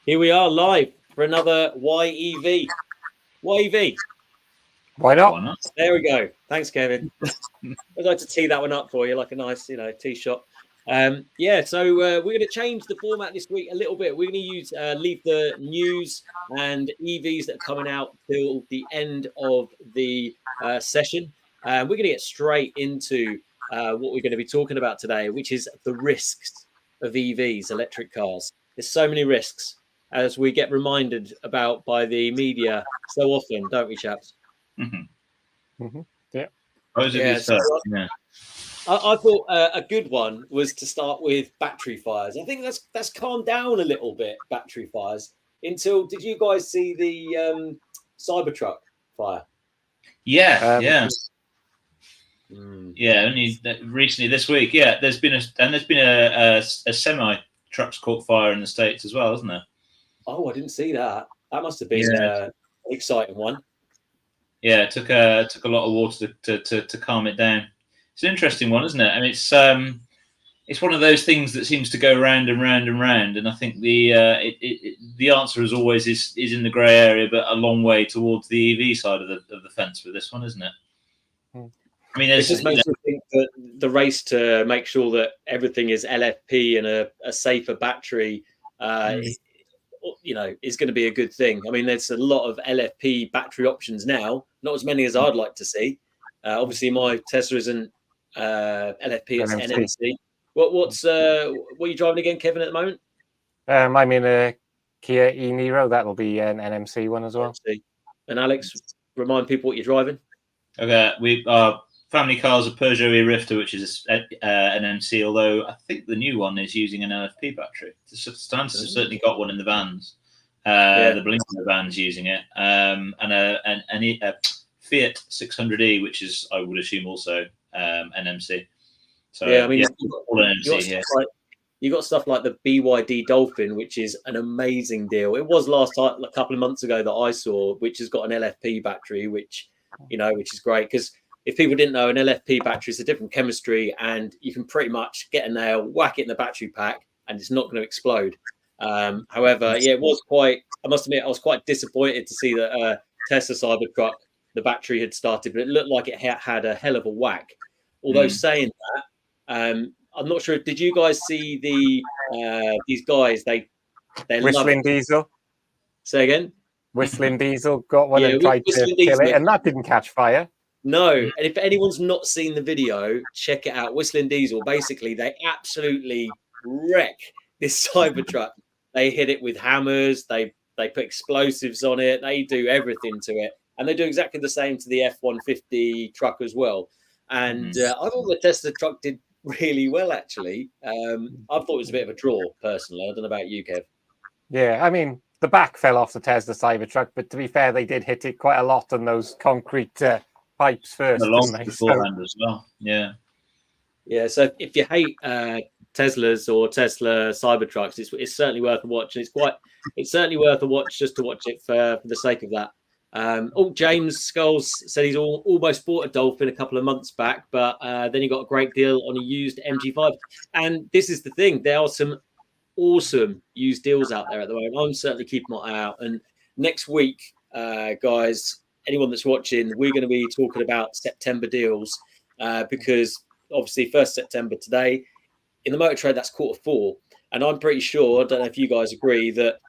Here we are live for another YEV. YEV. Why not? Why not? There we go. Thanks, Kevin. I'd like to tee that one up for you, like a nice, tee shot. So we're going to change the format this week a little bit. We're going to leave the news and EVs that are coming out till the end of the session. We're going to get straight into what we're going to be talking about today, which is the risks of EVs, electric cars. There's so many risks, as we get reminded about by the media so often, don't we, chaps? Mm-hmm. Mm-hmm. Yeah. I thought a good one was to start with battery fires. I think that's calmed down a little bit, battery fires. Did you guys see the Cybertruck fire? Yeah. Only recently this week. Yeah, there's been a semi trucks caught fire in the States as well, hasn't there? Oh, I didn't see that. That must have been an exciting one. Yeah, it took a lot of water to calm it down. It's an interesting one, isn't it? I mean, it's one of those things that seems to go round and round and round. And I think the answer, as always, is in the grey area, but a long way towards the EV side of the fence with this one, isn't it? I mean, it just makes me think that the race to make sure that everything is LFP and a safer battery, is going to be a good thing. I mean, there's a lot of LFP battery options now, not as many as I'd like to see. Obviously, my Tesla isn't LFP, it's NMC. What are you driving again, Kevin, at the moment? I'm in a Kia e-Niro. That'll be an NMC one as well. And Alex, remind people what you're driving. Okay, family car's a Peugeot e-Rifter, which is an NMC, although I think the new one is using an LFP battery. Stantis have certainly got one in the vans. The Blinker van's using it, and a Fiat 600e, which is, I would assume, also NMC. So all NMC here. You got stuff like the BYD Dolphin, which is an amazing deal. It was a couple of months ago that I saw, which has got an LFP battery, which is great, because if people didn't know, an LFP battery is a different chemistry, and you can pretty much get a nail, whack it in the battery pack, and it's not going to explode. However, it was I must admit, I was quite disappointed to see that Tesla Cybertruck, the battery had started, but it looked like it had a hell of a whack. Although saying that, I'm not sure. Did you guys see these guys? They Whistling Diesel. Say again. Whistling Diesel got one and tried to kill it, and that didn't catch fire. No, and if anyone's not seen the video, check it out. Whistling Diesel, basically, they absolutely wreck this Cybertruck. They hit it with hammers. They put explosives on it. They do everything to it, and they do exactly the same to the F-150 truck as well. And I thought the Tesla truck did really well, actually. I thought it was a bit of a draw, personally. I don't know about you, Kev. Yeah, I mean, the back fell off the Tesla Cybertruck, but to be fair, they did hit it quite a lot on those concrete pipes first. Beforehand as well. Yeah. So if you hate Teslas or Tesla Cybertrucks, it's certainly worth a watch. It's certainly worth a watch just to watch it for the sake of that. James Skulls said he's almost bought a Dolphin a couple of months back, but then he got a great deal on a used MG5. And this is the thing: there are some awesome used deals out there at the moment. I'm certainly keeping my eye out. And next week, guys, anyone that's watching, we're going to be talking about September deals because obviously 1st September today. In the motor trade, that's Q4. And I'm pretty sure, I don't know if you guys agree, that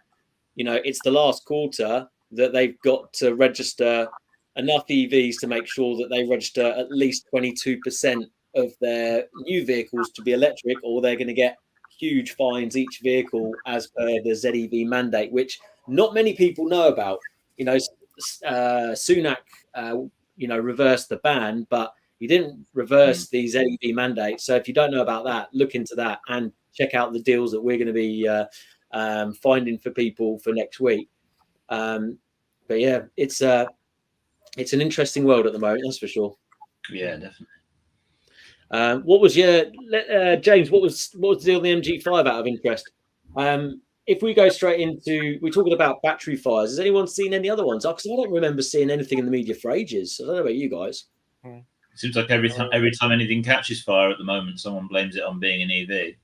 it's the last quarter that they've got to register enough EVs to make sure that they register at least 22% of their new vehicles to be electric, or they're going to get huge fines each vehicle as per the ZEV mandate, which not many people know about. Sunak, reversed the ban, but he didn't reverse the ZEV mandate. So if you don't know about that, look into that and check out the deals that we're going to be finding for people for next week. But yeah, it's an interesting world at the moment, that's for sure. Yeah, definitely. What was James? What was the deal on the MG5 out of interest? If we go straight into, we're talking about battery fires. Has anyone seen any other ones? Because I don't remember seeing anything in the media for ages. I don't know about you guys. It seems like every time anything catches fire at the moment, someone blames it on being an EV,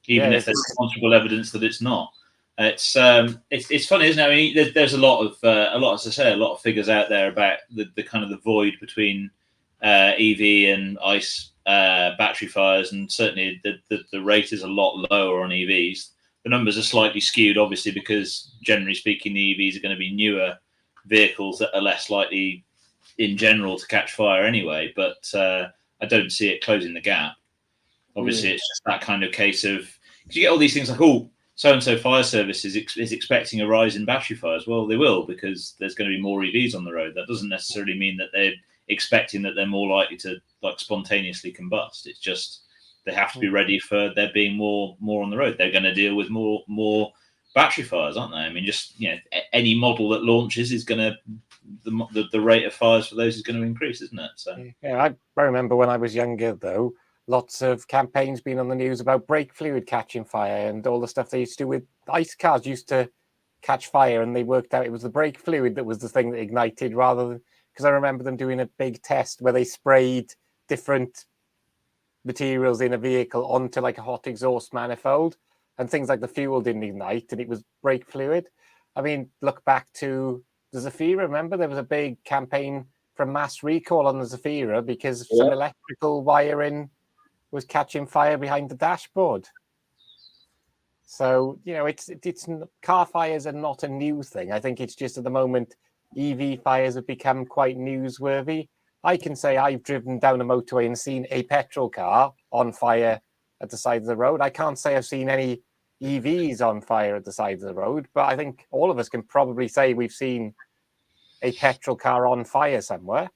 even if there's demonstrable evidence that it's not. It's funny, isn't it? I mean, there's a lot, as I say, a lot of figures out there about the kind of the void between EV and ICE battery fires, and certainly the rate is a lot lower on EVs. The numbers are slightly skewed, obviously, because generally speaking, the EVs are going to be newer vehicles that are less likely, in general, to catch fire anyway. But I don't see it closing the gap. Obviously, it's just that kind of case of, because you get all these things like, oh, so-and-so fire service is expecting a rise in battery fires. Well, they will, because there's going to be more EVs on the road. That doesn't necessarily mean that they're expecting that they're more likely to spontaneously combust. It's just they have to be ready for there being more on the road. They're going to deal with more battery fires, aren't they? I mean, just any model that launches is going to the rate of fires for those is going to increase, isn't it? So yeah, I remember when I was younger, though, lots of campaigns being on the news about brake fluid catching fire, and all the stuff they used to do with ICE cars used to catch fire, and they worked out it was the brake fluid that was the thing that ignited, rather than, because I remember them doing a big test where they sprayed different materials in a vehicle onto like a hot exhaust manifold, and things like the fuel didn't ignite and it was brake fluid. I mean, look back to the Zafira. Remember, there was a big campaign for mass recall on the Zafira because some electrical wiring was catching fire behind the dashboard. So, it's car fires are not a new thing. I think it's just at the moment EV fires have become quite newsworthy. I can say I've driven down a motorway and seen a petrol car on fire at the side of the road. I can't say I've seen any EVs on fire at the side of the road, but I think all of us can probably say we've seen a petrol car on fire somewhere.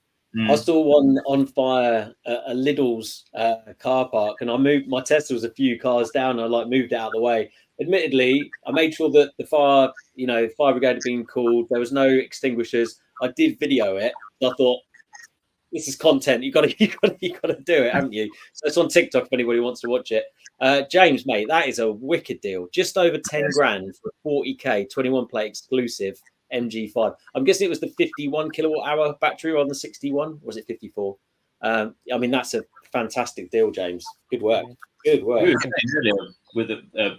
I saw one on fire at a Lidl's car park, and I moved my Tesla was a few cars down. I moved it out of the way. Admittedly, I made sure that the fire brigade had been called. There was no extinguishers. I did video it. I thought, this is content. You got to do it, haven't you? So it's on TikTok if anybody wants to watch it. James, mate, that is a wicked deal. Just over 10 grand for a 40k 21 plate exclusive MG5. I'm guessing it was the 51 kilowatt hour battery on the 61. Or was it 54? I mean, that's a fantastic deal, James. Good work. Good work. We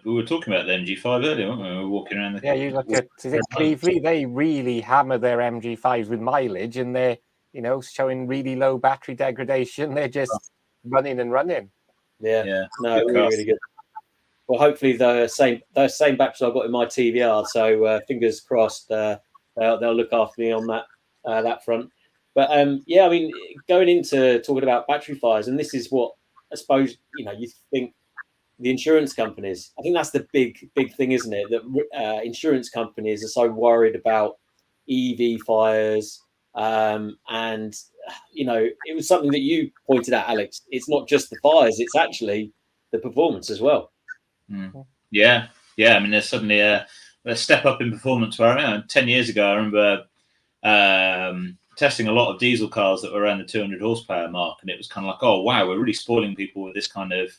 were talking about the MG5 earlier, weren't we? We were walking around. You look at Cleveland. They really hammer their MG5s with mileage, and they're showing really low battery degradation. They're just running and running. Yeah. No, really good. Well, hopefully those same batteries I've got in my TVR. So fingers crossed, they'll look after me on that front. But I mean, going into talking about battery fires, and this is what I suppose you think the insurance companies. I think that's the big thing, isn't it? That insurance companies are so worried about EV fires. And it was something that you pointed out, Alex. It's not just the fires; it's actually the performance as well. Yeah. I mean, there's suddenly a step up in performance. Where 10 years ago, I remember testing a lot of diesel cars that were around the 200 horsepower mark, and it was kind of like, oh wow, we're really spoiling people with this kind of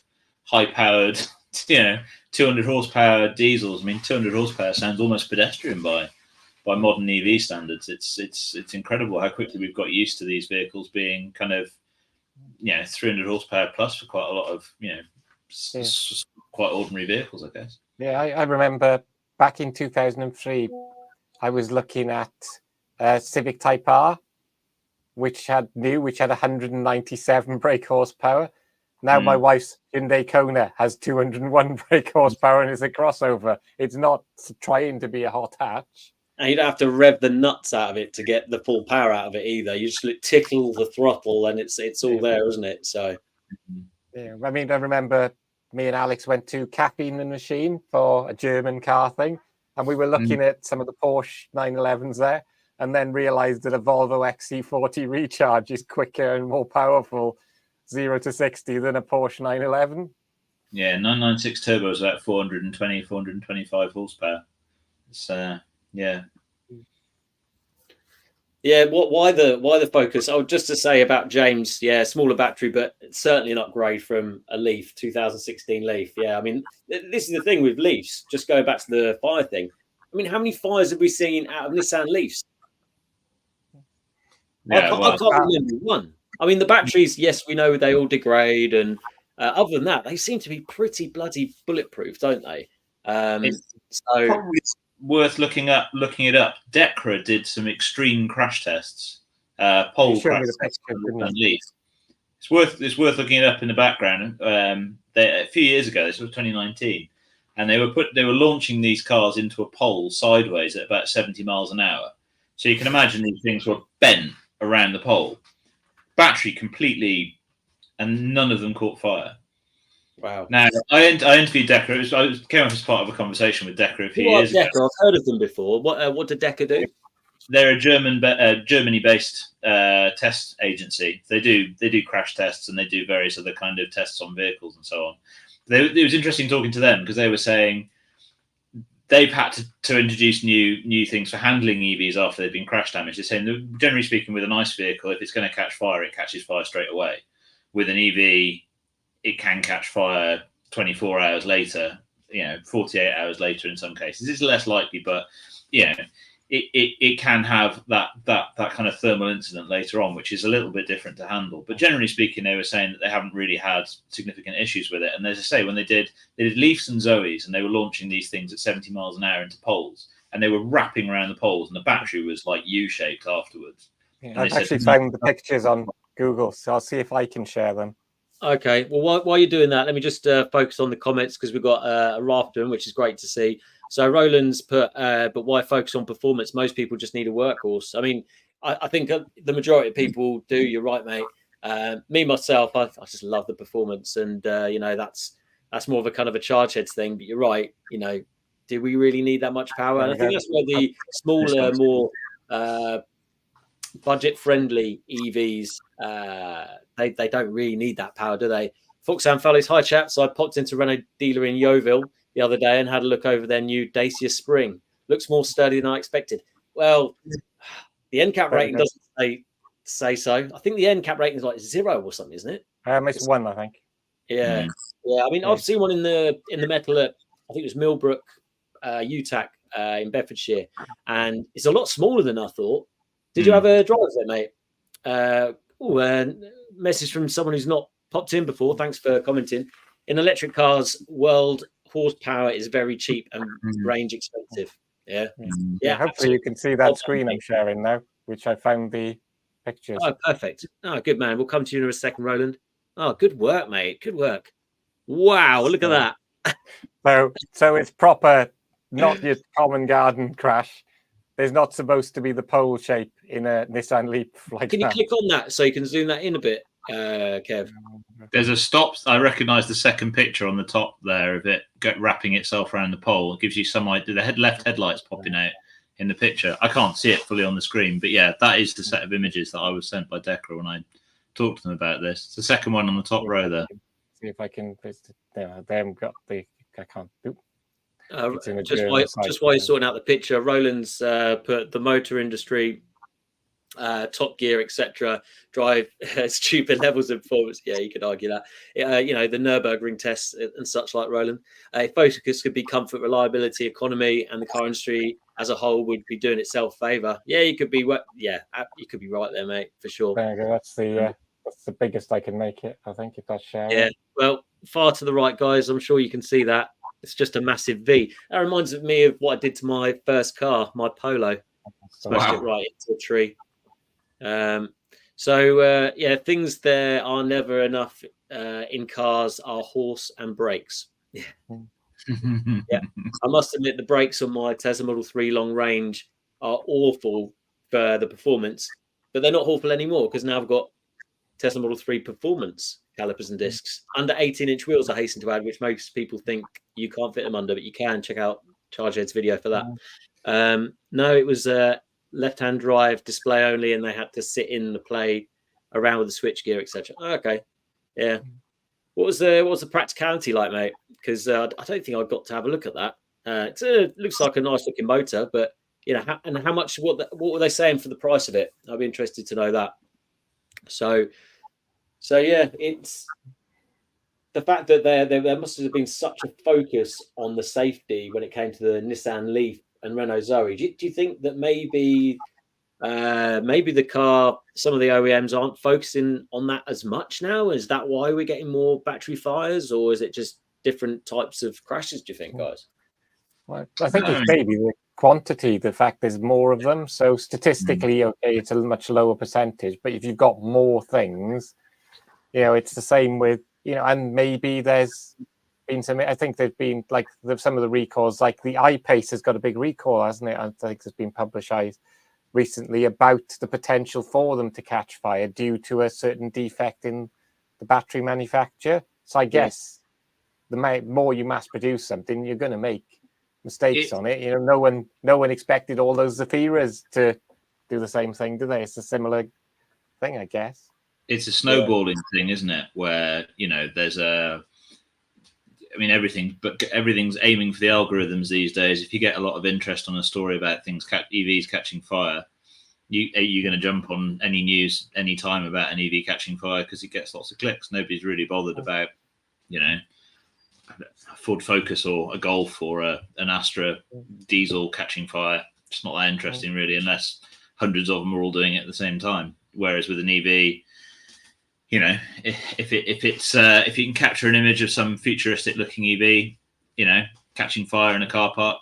high-powered, 200 horsepower diesels. I mean, 200 horsepower sounds almost pedestrian by modern EV standards. It's incredible how quickly we've got used to these vehicles being kind of 300 horsepower plus for quite a lot of quite ordinary vehicles, I guess. Yeah, I remember back in 2003, I was looking at Civic Type R, which had 197 brake horsepower. Now my wife's Hyundai Kona has 201 brake horsepower and is a crossover. It's not trying to be a hot hatch. And you don't have to rev the nuts out of it to get the full power out of it either. You just tickle the throttle and it's all there, isn't it? So, yeah. I mean, I remember me and Alex went to Caffeine and Machine for a German car thing, and we were looking at some of the Porsche 911s there, and then realised that a Volvo XC40 Recharge is quicker and more powerful 0 to 60 than a Porsche 911. Yeah, 996 turbo is about 425 horsepower. It's Yeah, why the focus? Oh, just to say about James, smaller battery, but certainly an upgrade from a Leaf, 2016 Leaf. Yeah, I mean, this is the thing with Leafs. Just going back to the fire thing. I mean, how many fires have we seen out of Nissan Leafs? I can't remember one. I mean, the batteries, yes, we know they all degrade, and other than that, they seem to be pretty bloody bulletproof, don't they? It's probably worth looking it up. Decra did some extreme crash tests, pole crash tests on Leaf. It's worth looking it up in the background. A few years ago, this was 2019, and they were launching these cars into a pole sideways at about 70 miles an hour. So you can imagine these things were bent around the pole, battery completely, and none of them caught fire. Wow. Now, I interviewed Decra. I came up as part of a conversation with Decra a few years ago. I've heard of them before. What did Decra do? They're a Germany-based test agency. They do crash tests, and they do various other kind of tests on vehicles and so on. It was interesting talking to them because they were saying they've had to introduce new things for handling EVs after they've been crash damaged. They're saying that, generally speaking, with a nice vehicle, if it's going to catch fire, it catches fire straight away. With an EV, it can catch fire 24 hours later, 48 hours later in some cases. It's less likely, but it can have that kind of thermal incident later on, which is a little bit different to handle. But generally speaking, they were saying that they haven't really had significant issues with it. And as I say, when they did Leafs and Zoes, and they were launching these things at 70 miles an hour into poles, and they were wrapping around the poles, and the battery was like U-shaped afterwards. Yeah, I've actually found the pictures on Google, so I'll see if I can share them. Okay, well, while you're doing that, let me just focus on the comments, because we've got a raft of them, which is great to see. So Roland's put, but why focus on performance? Most people just need a workhorse. I mean, I think the majority of people do. You're right, mate. Me, myself, I just love the performance. And, that's more of a kind of a Chargeheads thing. But you're right, do we really need that much power? And I think that's where the smaller, more budget-friendly EVs, they don't really need that power, do they? Foxhound fellows, hi chaps. I popped into Renault dealer in Yeovil the other day and had a look over their new Dacia Spring. Looks more sturdy than I expected. Well, the NCAP rating doesn't say so. I think the NCAP rating is like 0 or something, isn't it? It's 1, I think. Yeah. I mean, I've seen one in the metal at, I think it was Millbrook, UTAC in Bedfordshire, and it's a lot smaller than I thought. Did you have a drive there, mate? Message from someone who's not popped in before. Thanks for commenting. In electric cars world, horsepower is very cheap and range expensive. Yeah. Hopefully you can see that screen I'm sharing now, which I found the pictures. Oh, perfect. Oh, good man. We'll come to you in a second, Roland. Oh, good work, mate. Good work. Wow, look at that. So it's proper, not your common garden crash. There's not supposed to be the pole shape in a Nissan Leaf like Can you click on that so you can zoom that in a bit, Kev? There's a stop. I recognise the second picture on the top there of it wrapping itself around the pole. It gives you some idea. The left headlights popping out in the picture. I can't see it fully on the screen, but yeah, that is the set of images that I was sent by Decra when I talked to them about this. It's the second one on the top row there. See if I can. They haven't got the. I can't do. Just while you're sorting out the picture, Roland's put the motor industry, Top Gear, etc., drive stupid levels of performance. Yeah, you could argue that. The Nürburgring tests and such like, Roland. Focus could be comfort, reliability, economy, and the car industry as a whole would be doing itself a favour. Yeah, you could be. Yeah, you could be right there, mate, for sure. There you go. That's the biggest I can make it. I think if that's sharing. Yeah. Well, far to the right, guys. I'm sure you can see that. It's just a massive V. That reminds me of what I did to my first car, my Polo. Smashed it right into a tree. Things there are never enough in cars are horse and brakes. Yeah. Yeah. I must admit the brakes on my Tesla Model 3 long range are awful for the performance, but they're not awful anymore because now I've got Tesla Model 3 performance calipers and discs under 18-inch wheels, I hasten to add, which most people think you can't fit them under, but you can. Check out Chargeheads video for that. No, it was left-hand drive display only, and they had to sit in the play around with the switch gear, etc. Okay, yeah. What was the practicality like, mate? Because I don't think I got to have a look at that. It looks like a nice looking motor, but how much? What were they saying for the price of it? I'd be interested to know that. So yeah, it's the fact that there must have been such a focus on the safety when it came to the Nissan Leaf and Renault Zoe. Do you think that maybe the car, some of the OEMs aren't focusing on that as much now? Is that why we're getting more battery fires, or is it just different types of crashes, do you think, guys? Well, I think it's maybe the quantity, the fact there's more of them. So statistically, okay, it's a much lower percentage. But if you've got more things, it's the same with, and maybe there's been some, I think there's been like some of the recalls, like the I-Pace has got a big recall, hasn't it? I think it's been publicized recently about the potential for them to catch fire due to a certain defect in the battery manufacture. So I guess the more you mass produce something, you're going to make mistakes on it. No one expected all those Zafiras to do the same thing, do they? It's a similar thing, I guess. It's a snowballing thing, isn't it? Where there's everything's aiming for the algorithms these days. If you get a lot of interest on a story about EVs catching fire, you're going to jump on any news any time about an EV catching fire because it gets lots of clicks. Nobody's really bothered about a Ford Focus or a Golf or an Astra diesel catching fire. It's not that interesting really, unless hundreds of them are all doing it at the same time. Whereas with an EV, if you can capture an image of some futuristic looking EV, catching fire in a car park,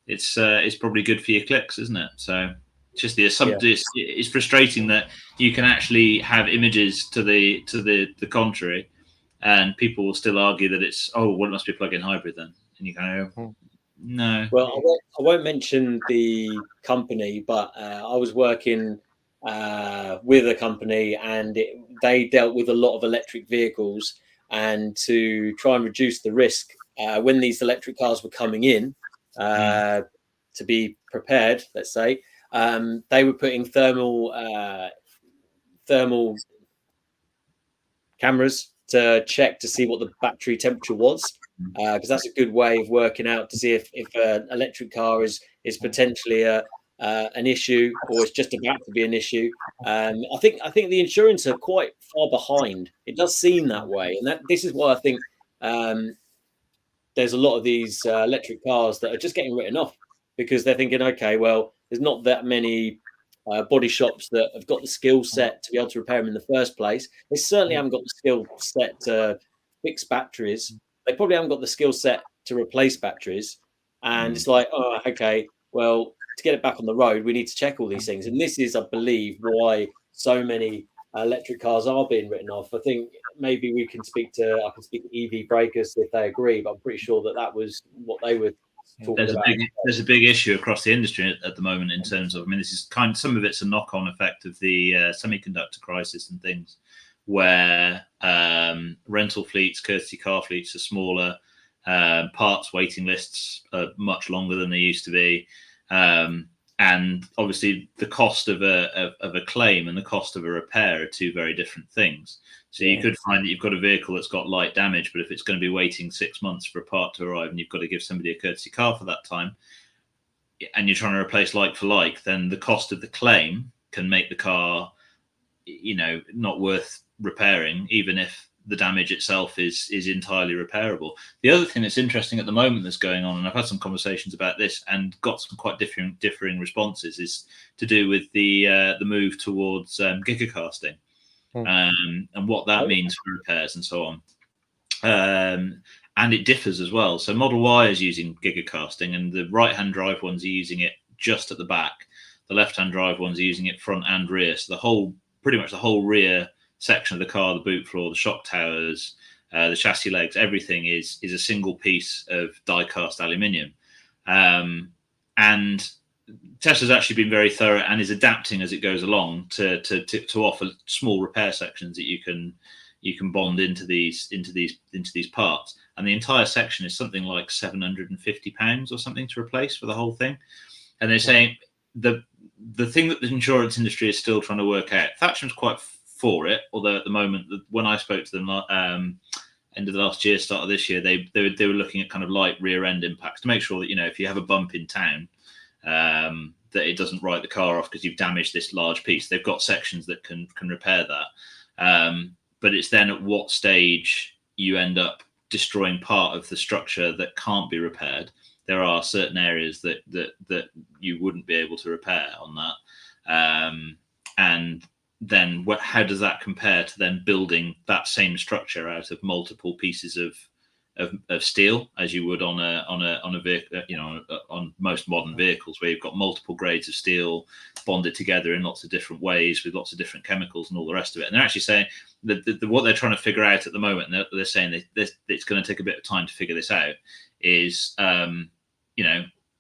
it's probably good for your clicks, isn't it? So it's just the assumption. It's frustrating that you can actually have images to the contrary, and people will still argue that it must be a plug-in hybrid then, and you go, no. Well, I won't mention the company, but I was working with a company, and they dealt with a lot of electric vehicles, and to try and reduce the risk when these electric cars were coming in, to be prepared, let's say, they were putting thermal cameras to check to see what the battery temperature was, because that's a good way of working out to see if an electric car is potentially an issue, or it's just about to be an issue. I think the insurance are quite far behind. It does seem that way, and this is why I think there's a lot of these electric cars that are just getting written off, because they're thinking, okay, well, there's not that many body shops that have got the skill set to be able to repair them in the first place. They certainly haven't got the skill set to fix batteries. They probably haven't got the skill set to replace batteries. And it's like, oh, okay, well, to get it back on the road, we need to check all these things. And this is, I believe, why so many electric cars are being written off. I think maybe I can speak to EV Breakers if they agree, but I'm pretty sure that was what they were talking about. There's a big issue across the industry at the moment in terms of, this is some of it's a knock-on effect of the semiconductor crisis and things, where rental fleets, courtesy car fleets are smaller, parts waiting lists are much longer than they used to be, and obviously the cost of a claim and the cost of a repair are two very different things. So you could find that you've got a vehicle that's got light damage, but if it's going to be waiting 6 months for a part to arrive and you've got to give somebody a courtesy car for that time, and you're trying to replace like for like, then the cost of the claim can make the car, not worth repairing, even if the damage itself is entirely repairable. The other thing that's interesting at the moment that's going on, and I've had some conversations about this and got some quite differing responses, is to do with the move towards gigacasting. And what that means for repairs and so on. And it differs as well. So Model Y is using gigacasting, and the right-hand drive ones are using it just at the back. The left-hand drive ones are using it front and rear. So pretty much the whole rear section of the car, the boot floor, the shock towers, the chassis legs, everything is a single piece of die-cast aluminium. And Tesla's actually been very thorough and is adapting as it goes along to offer small repair sections that you can bond into these parts, and the entire section is something like £750 or something to replace for the whole thing. And they're saying the thing that the insurance industry is still trying to work out. Thatchham's quite for it, although at the moment, when I spoke to them end of the last year, start of this year, they were looking at kind of light rear end impacts to make sure that if you have a bump in town, that it doesn't write the car off because you've damaged this large piece. They've got sections that can repair that, but it's then at what stage you end up destroying part of the structure that can't be repaired. There are certain areas that you wouldn't be able to repair on that, and then how does that compare to then building that same structure out of multiple pieces of of steel as you would on a vehicle, on most modern vehicles, where you've got multiple grades of steel bonded together in lots of different ways with lots of different chemicals and all the rest of it. And they're actually saying that what they're trying to figure out at the moment, and they're saying that it's going to take a bit of time to figure this out, is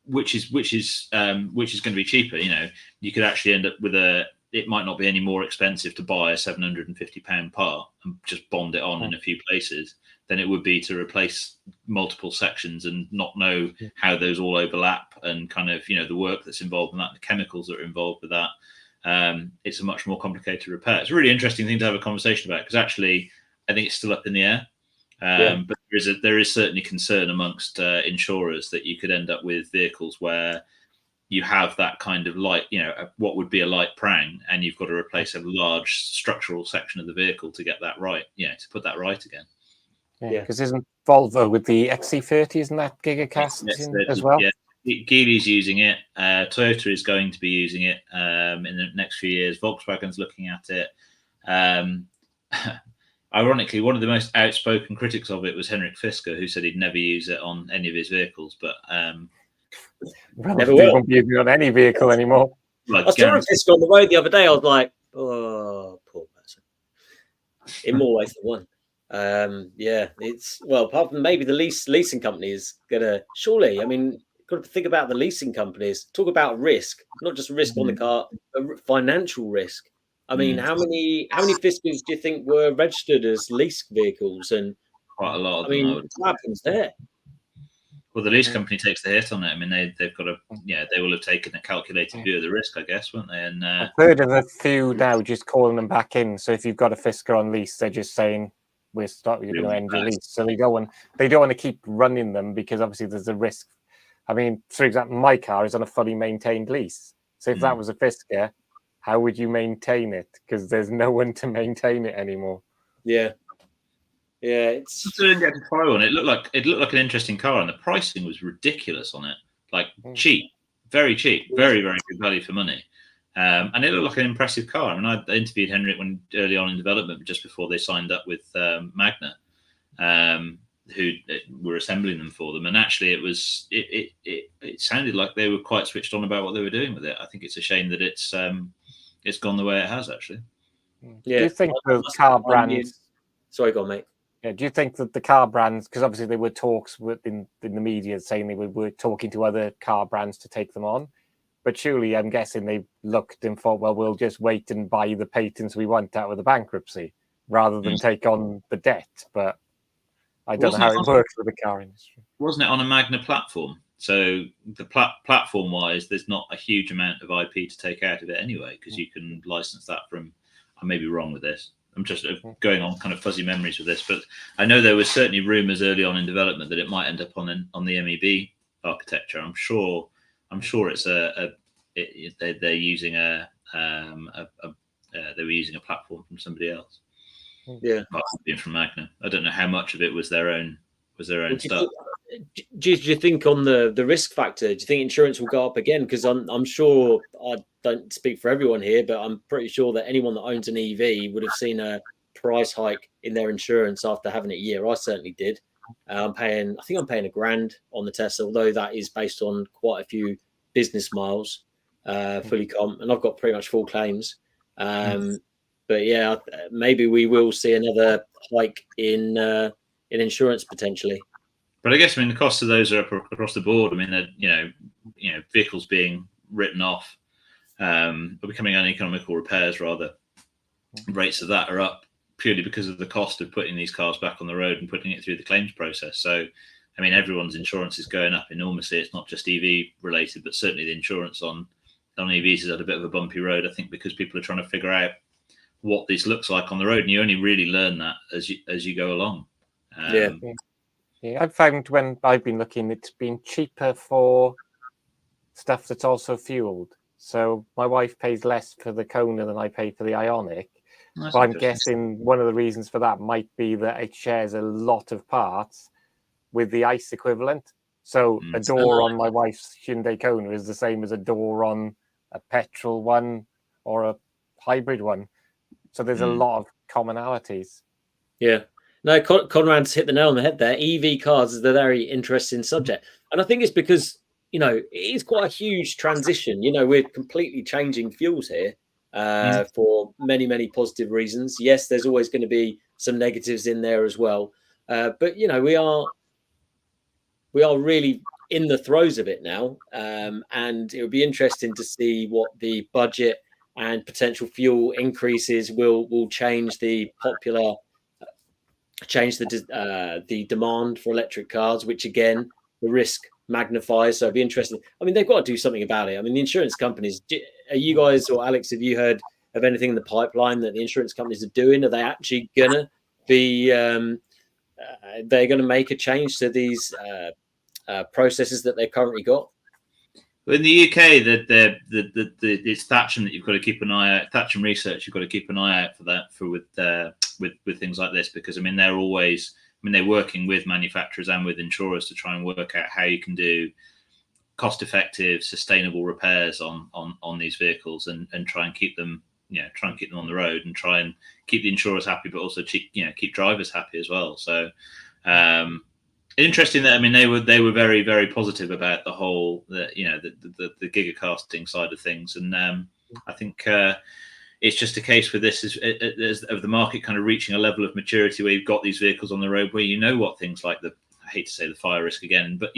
which is going to be cheaper. You could actually end up with it might not be any more expensive to buy a £750 part and just bond it on in a few places than it would be to replace multiple sections and not know how those all overlap, and kind of, the work that's involved in that, the chemicals that are involved with that. It's a much more complicated repair. It's a really interesting thing to have a conversation about, because actually I think it's still up in the air. But there is certainly concern amongst insurers that you could end up with vehicles where you have that kind of light, what would be a light prang, and you've got to replace a large structural section of the vehicle to get that right, to put that right again. Yeah, because isn't Volvo with the XC30, isn't that gigacast as well? Yeah, Geely's using it. Toyota is going to be using it in the next few years. Volkswagen's looking at it. Ironically, one of the most outspoken critics of it was Henrik Fisker, who said he'd never use it on any of his vehicles, but never will. Won't be using it on any vehicle anymore. I saw Henrik Fisker on the road the other day. I was like, oh, poor person. In more ways than one. It's apart from maybe the leasing company is gonna surely. Got to think about the leasing companies. Talk about risk, not just risk on the car, but financial risk. How many Fiskers do you think were registered as lease vehicles? And quite a lot of them. What happens there? Well, the lease company takes the hit on it. They've got they will have taken a calculated view of the risk, I guess, won't they? And I've heard of a few now just calling them back in. So if you've got a Fisker on lease, they're just saying we're going to end your lease. So they don't want to keep running them, because obviously there's a risk. For example, my car is on a fully maintained lease. So if that was a Fisker, how would you maintain it? Because there's no one to maintain it anymore. Yeah. It's. I didn't get to try one. It looked like an interesting car, and the pricing was ridiculous on it. Like cheap, very cheap, very, very good value for money. And it looked like an impressive car. I interviewed Henrik early on in development, just before they signed up with Magna, who were assembling them for them. And actually, it sounded like they were quite switched on about what they were doing with it. I think it's a shame that it's gone the way it has, actually. Yeah. Do you think the car brands? Sorry, go on, mate. Yeah. Do you think that the car brands, because obviously there were talks in the media saying they were talking to other car brands to take them on, but surely I'm guessing they looked and thought, well, we'll just wait and buy the patents we want out of the bankruptcy rather than take on the debt. But I don't know how it works with the car industry. Wasn't it on a Magna platform? So the platform-wise, there's not a huge amount of IP to take out of it anyway, because you can license that from. I may be wrong with this. I'm just going on kind of fuzzy memories with this, but I know there was certainly rumours early on in development that it might end up on the MEB architecture. I'm sure it's they're using they were using a platform from somebody else. Yeah, being from Magna. I don't know how much of it was their own stuff. Do you think on the risk factor? Do you think insurance will go up again? Because I'm sure, I don't speak for everyone here, but I'm pretty sure that anyone that owns an EV would have seen a price hike in their insurance after having it a year. I certainly did. I think I'm paying £1,000 on the Tesla, although that is based on quite a few business miles, fully comp, and I've got pretty much full claims. But yeah, maybe we will see another hike in insurance potentially. But I guess the cost of those are up across the board. Vehicles being written off, or becoming uneconomical repairs rather. Rates of that are up purely because of the cost of putting these cars back on the road and putting it through the claims process. So, everyone's insurance is going up enormously. It's not just EV related, but certainly the insurance on EVs is at a bit of a bumpy road, I think, because people are trying to figure out what this looks like on the road, and you only really learn that as you go along. I've found when I've been looking, it's been cheaper for stuff that's also fueled. So my wife pays less for the Kona than I pay for the Ioniq. But I'm guessing one of the reasons for that might be that it shares a lot of parts with the ICE equivalent. So a door on my wife's Hyundai Kona is the same as a door on a petrol one or a hybrid one. So there's a lot of commonalities. Yeah. No, Conrad's hit the nail on the head there. EV cars is a very interesting subject. And I think it's because, it is quite a huge transition. We're completely changing fuels here for many, many positive reasons. Yes, there's always going to be some negatives in there as well. But, we are really in the throes of it now. And it would be interesting to see what the budget and potential fuel increases will change the demand for electric cars, which again, the risk magnifies. So it'd be interesting. I mean, they've got to do something about it. I mean, the insurance companies, are you guys or Alex, have you heard of anything in the pipeline that the insurance companies are doing? Are they actually going to be, they're going to make a change to these processes that they've currently got? In the UK, it's Thatcham that you've got to keep an eye out. Thatcham Research, you've got to keep an eye out for that with things like this, because they're working with manufacturers and with insurers to try and work out how you can do cost-effective, sustainable repairs on these vehicles and try and keep them on the road and try and keep the insurers happy, but also keep drivers happy as well. So. Interesting that they were very, very positive about the whole the gigacasting side of things, and I think it's just a case with this is of the market kind of reaching a level of maturity where you've got these vehicles on the road where what things like I hate to say the fire risk again, but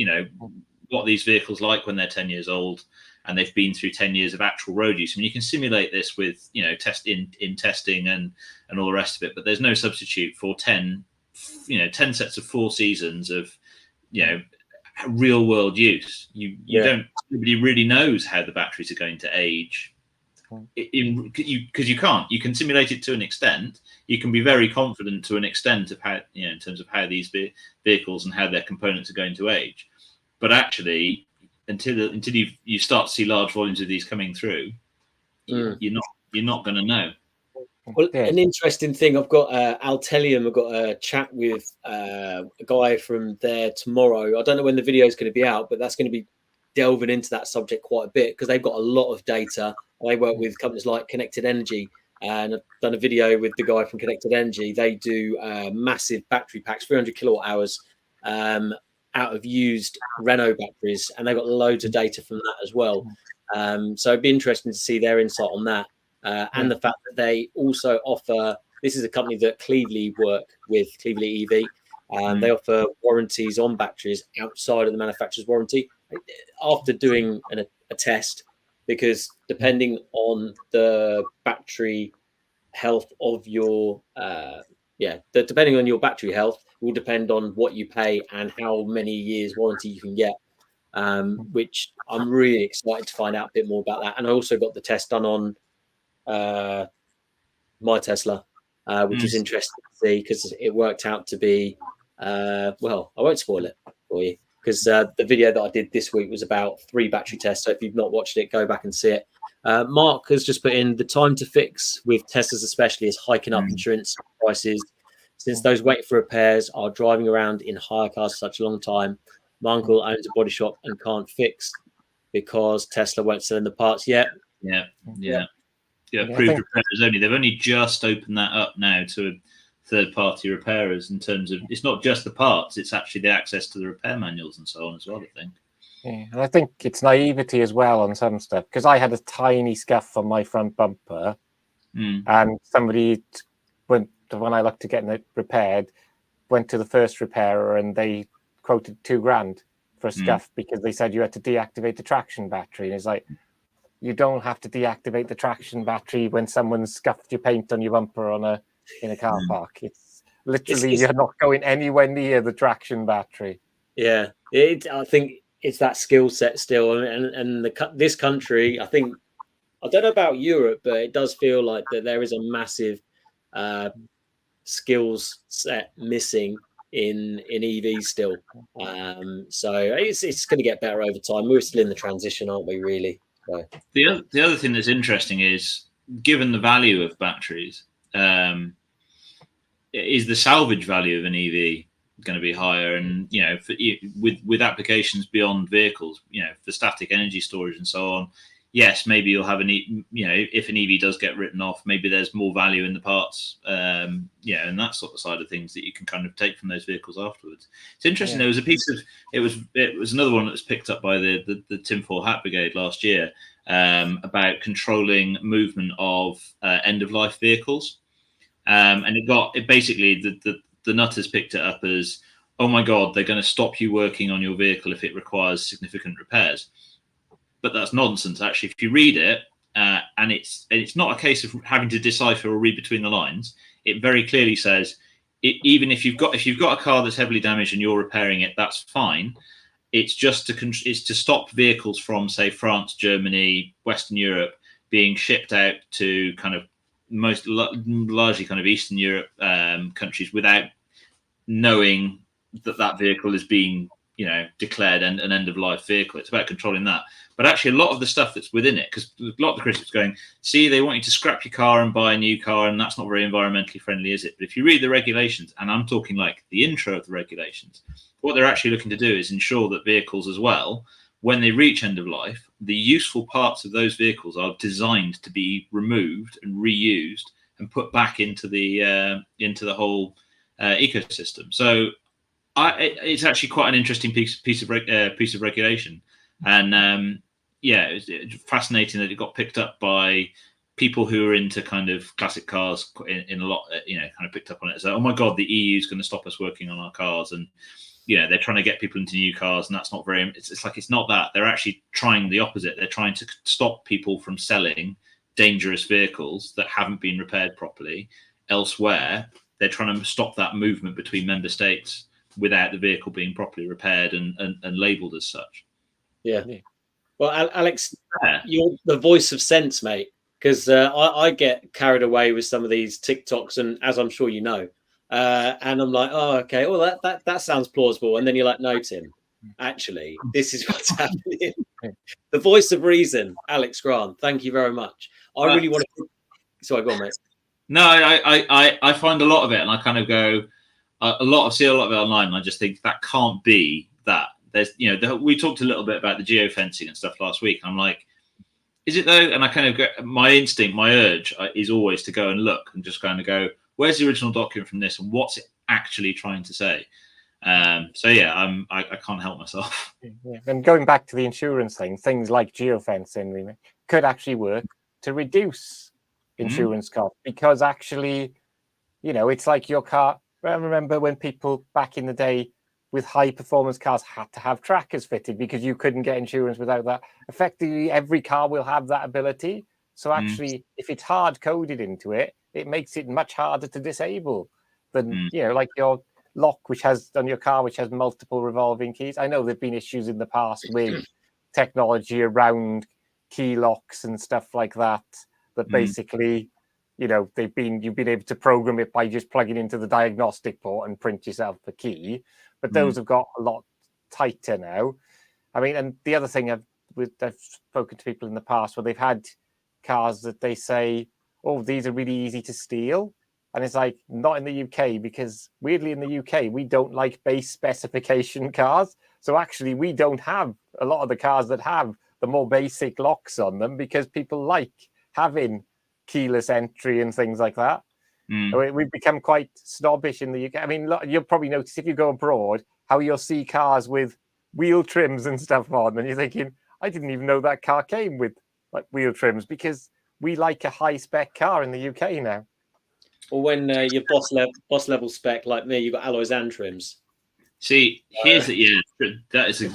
what these vehicles like when they're 10 years old and they've been through 10 years of actual road use. I mean, you can simulate this with testing and all the rest of it, but there's no substitute for 10 sets of 4 seasons of real world use. Nobody really knows how the batteries are going to age because you can simulate it to an extent. You can be very confident to an extent of how in terms of how these vehicles and how their components are going to age, but actually until you start to see large volumes of these coming through, you're not going to know. Well, an interesting thing, I've got Altelium. I've got a chat with a guy from there tomorrow. I don't know when the video is going to be out, but that's going to be delving into that subject quite a bit because they've got a lot of data. They work with companies like Connected Energy, and I've done a video with the guy from Connected Energy. They do massive battery packs, 300 kilowatt hours out of used Renault batteries, and they've got loads of data from that as well. So it'd be interesting to see their insight on that. And the fact that they also offer, this is a company that Cleveland work with, Cleveland EV, they offer warranties on batteries outside of the manufacturer's warranty after doing a test, because depending on the battery health of your, depending on your battery health will depend on what you pay and how many years warranty you can get, which I'm really excited to find out a bit more about that. And I also got the test done on my Tesla, which is interesting to see because it worked out to be well, I won't spoil it for you because the video that I did this week was about 3 battery tests. So if you've not watched it, go back and see it. Mark has just put in the time to fix with Teslas especially is hiking up insurance prices since those waiting for repairs are driving around in hire cars for such a long time. My uncle owns a body shop and can't fix because Tesla won't sell in the parts yet. Approved repairers only. They've only just opened that up now to third-party repairers in terms of it's not just the parts; it's actually the access to the repair manuals and so on as well. I think. Yeah, and I think it's naivety as well on some stuff because I had a tiny scuff on my front bumper, and somebody when I looked to getting it repaired, went to the first repairer and they quoted $2,000 for a scuff because they said you had to deactivate the traction battery, and it's like. You don't have to deactivate the traction battery when someone's scuffed your paint on your bumper in a car park. It's literally you're not going anywhere near the traction battery. Yeah, I think it's that skill set still, and this country. I don't know about Europe, but it does feel like that there is a massive skills set missing in EVs still. So it's going to get better over time. We're still in the transition, aren't we? Really. So. The other thing that's interesting is, given the value of batteries, is the salvage value of an EV going to be higher? And with applications beyond vehicles, for static energy storage and so on, yes, maybe you'll have if an EV does get written off, maybe there's more value in the parts, and that sort of side of things that you can kind of take from those vehicles afterwards. It's interesting. There was a piece of it was another one that was picked up by the tinfoil hat brigade last year about controlling movement of end of life vehicles, and it basically the nutters picked it up as, oh my God, they're going to stop you working on your vehicle if it requires significant repairs. But that's nonsense. Actually, if you read it, and it's not a case of having to decipher or read between the lines. It very clearly says, even if you've got a car that's heavily damaged and you're repairing it, that's fine. It's just to stop vehicles from, say, France, Germany, Western Europe being shipped out to kind of largely kind of Eastern Europe countries without knowing that vehicle is being declared an end of life vehicle. It's about controlling that. But actually, a lot of the stuff that's within it, because a lot of the critics going, see, they want you to scrap your car and buy a new car, and that's not very environmentally friendly, is it? But if you read the regulations, and I'm talking like the intro of the regulations, what they're actually looking to do is ensure that vehicles as well, when they reach end of life, the useful parts of those vehicles are designed to be removed and reused and put back into the whole ecosystem. So it's actually quite an interesting piece of regulation, and it's fascinating that it got picked up by people who are into kind of classic cars in a lot. Kind of picked up on it. So, oh my God, the EU is going to stop us working on our cars, and they're trying to get people into new cars, and that's not very. It's like it's not that. They're actually trying the opposite. They're trying to stop people from selling dangerous vehicles that haven't been repaired properly elsewhere. They're trying to stop that movement between member states without the vehicle being properly repaired and labelled as such. Yeah. Well, Alex, you're the voice of sense, mate, because I get carried away with some of these TikToks, and as I'm sure you know, and I'm like, oh, okay, well, that sounds plausible. And then you're like, no, Tim, actually, this is what's happening. The voice of reason, Alex Grant, thank you very much. I really want to... Sorry, go on, mate. No, I find a lot of it, and I kind of go... see a lot of it online, and I just think that can't be that. There's, we talked a little bit about the geofencing and stuff last week. I'm like, is it though? And I kind of go, my instinct, my urge is always to go and look and just kind of go, where's the original document from this, and what's it actually trying to say? I can't help myself. Yeah. And going back to the insurance thing, things like geofencing could actually work to reduce insurance costs, because actually, it's like your car. I remember when people back in the day with high performance cars had to have trackers fitted because you couldn't get insurance without that. Effectively, every car will have that ability. So actually, if it's hard coded into it, it makes it much harder to disable than, like your lock, which has on your car, which has multiple revolving keys. I know there've been issues in the past with technology around key locks and stuff like that, but basically, you've been able to program it by just plugging into the diagnostic port and print yourself a key. But those have got a lot tighter now. I mean, and the other thing I've spoken to people in the past where they've had cars that they say, oh, these are really easy to steal. And it's like, not in the UK, because weirdly in the UK, we don't like base specification cars. So actually, we don't have a lot of the cars that have the more basic locks on them, because people like having keyless entry and things like that. We've become quite snobbish in the UK. I mean, you'll probably notice if you go abroad how you'll see cars with wheel trims and stuff on, and you're thinking, I didn't even know that car came with like wheel trims, because we like a high spec car in the UK now. Or when you're boss level spec like me, you've got alloys and trims. See, here's that is Do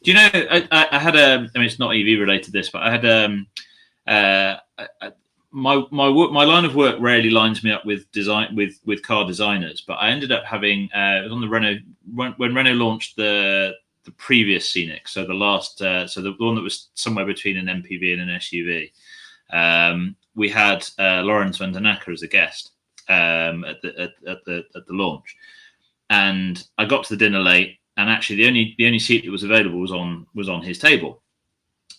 you know? I had I mean, it's not EV related this, but I had my line of work rarely lines me up with design with car designers, but I ended up having it was on the Renault when Renault launched the previous Scenic, so the last so the one that was somewhere between an MPV and an SUV. We had Lawrence van den Akker as a guest at the launch, and I got to the dinner late, and actually the only seat that was available was on his table.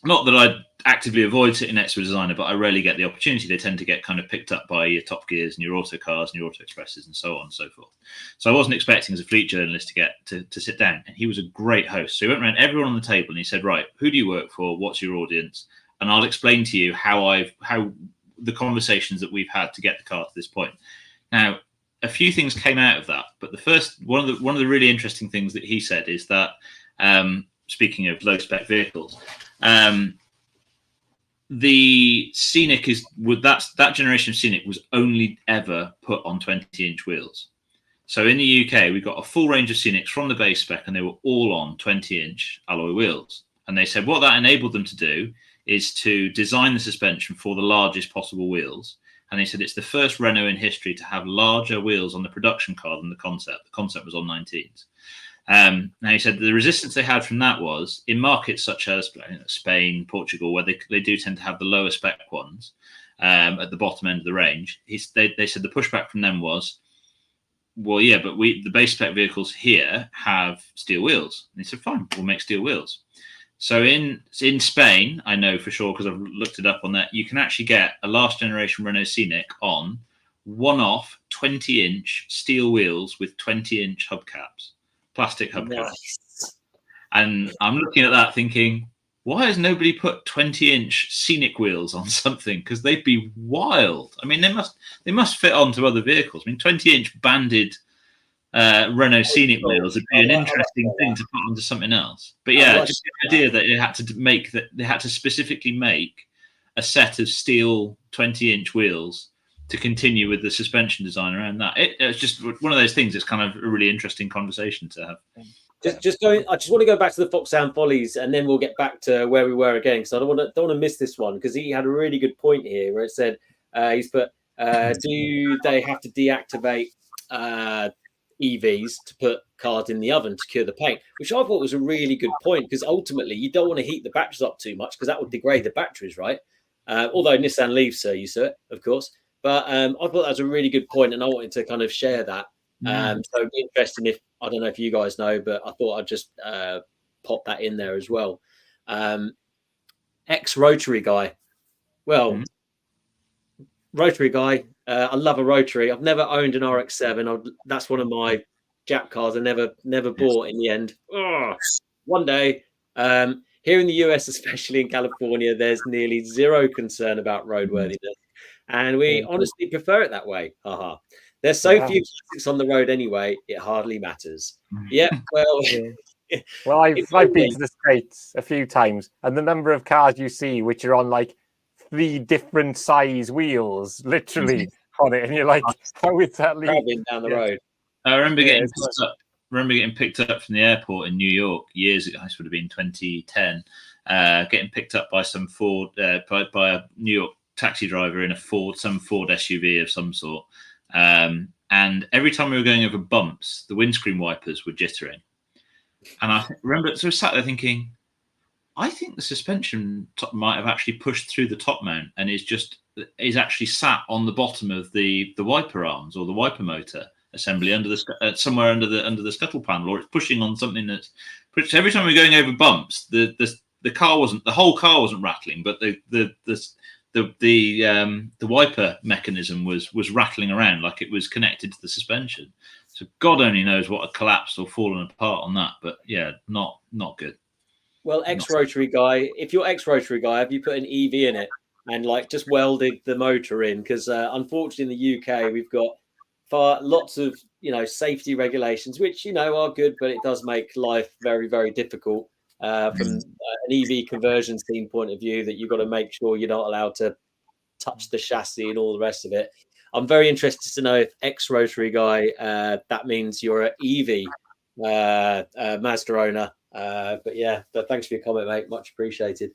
Not that I actively avoid sitting next to a designer, but I rarely get the opportunity. They tend to get kind of picked up by your Top Gears and your Auto Cars and your Auto Expresses and so on and so forth. So I wasn't expecting as a fleet journalist to get to sit down. And he was a great host. So he went around everyone on the table and he said, right, who do you work for? What's your audience? and I'll explain to you how the conversations that we've had to get the car to this point. Now, a few things came out of that, but the first one of the really interesting things that he said is that, speaking of low spec vehicles, the Scenic that generation of Scenic was only ever put on 20-inch wheels. So in the UK, we got a full range of Scenics from the base spec, and they were all on 20-inch alloy wheels. And they said what that enabled them to do is to design the suspension for the largest possible wheels. And they said it's the first Renault in history to have larger wheels on the production car than the concept. The concept was on 19s. Now, he said the resistance they had from that was in markets such as Spain, Portugal, where they do tend to have the lower spec ones at the bottom end of the range. They said the pushback from them was, well, yeah, but the base spec vehicles here have steel wheels. And he said, fine, we'll make steel wheels. So in Spain, I know for sure because I've looked it up on that, you can actually get a last generation Renault Scenic on one-off 20-inch steel wheels with 20-inch hubcaps, plastic hubcaps. And I'm looking at that thinking, why has nobody put 20-inch Scenic wheels on something? Because they'd be wild. I mean, they must fit onto other vehicles. I mean, 20-inch banded Renault Scenic wheels would be an interesting thing to put onto something else. But yeah, just the idea that they had to specifically make a set of steel 20-inch wheels to continue with the suspension design around that. It's just one of those things. It's kind of a really interesting conversation to have. I just want to go back to the Foxhound Follies, and then we'll get back to where we were again, because I don't want to miss this one, because he had a really good point here where it said he's put, do they have to deactivate EVs to put cars in the oven to cure the paint, which I thought was a really good point, because ultimately you don't want to heat the batteries up too much because that would degrade the batteries, right? Although Nissan Leaf you sir, of course. But I thought that was a really good point, and I wanted to kind of share that. So it'd be interesting if, I don't know if you guys know, but I thought I'd just pop that in there as well. Ex-Rotary guy. Well, Rotary guy. I love a Rotary. I've never owned an RX-7. That's one of my Jap cars I never bought in the end. One day. Here in the US, especially in California, there's nearly zero concern about roadworthiness. And we honestly prefer it that way. Haha. There's so few classics on the road anyway, it hardly matters. Yeah, well... Well, I've been to the States a few times, and the number of cars you see which are on like 3 different size wheels, literally on it, and you're like, how is that leaving down the road? I remember getting picked up from the airport in New York years ago. This would have been 2010. Getting picked up by some Ford, by a New York taxi driver in some Ford SUV of some sort. And every time we were going over bumps, the windscreen wipers were jittering. And I remember, so I sat there thinking, I think the suspension might have actually pushed through the top mount and is actually sat on the bottom of the wiper arms or the wiper motor assembly under the somewhere under the scuttle panel, or it's pushing on something that's. Every time we were going over bumps, the whole car wasn't rattling, but the wiper mechanism was rattling around like it was connected to the suspension. So God only knows what had collapsed or fallen apart on that. But yeah, not good. Well, ex-Rotary guy, if you're ex-Rotary guy, have you put an EV in it and like just welded the motor in? Because unfortunately in the UK we've got lots of safety regulations, which are good, but it does make life very, very difficult. From an EV conversion team point of view, that you've got to make sure you're not allowed to touch the chassis and all the rest of it. I'm very interested to know if ex-Rotary guy, that means you're an EV Mazda owner. But thanks for your comment, mate. Much appreciated.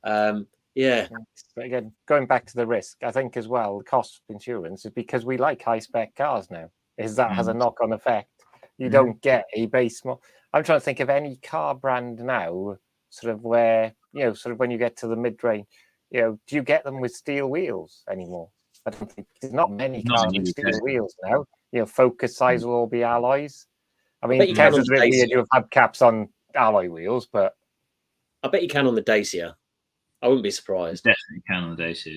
But again, going back to the risk, I think as well, the cost of insurance is because we like high spec cars now. That has a knock-on effect. You don't get a base model. I'm trying to think of any car brand now, sort of where, sort of when you get to the mid-range, do you get them with steel wheels anymore? I don't think there's not many cars with steel wheels now. Focus size will all be alloys. I mean, Tesla's a bit weird. You have hubcaps on alloy wheels, but I bet you can on the Dacia. I wouldn't be surprised. Definitely can on the Dacia,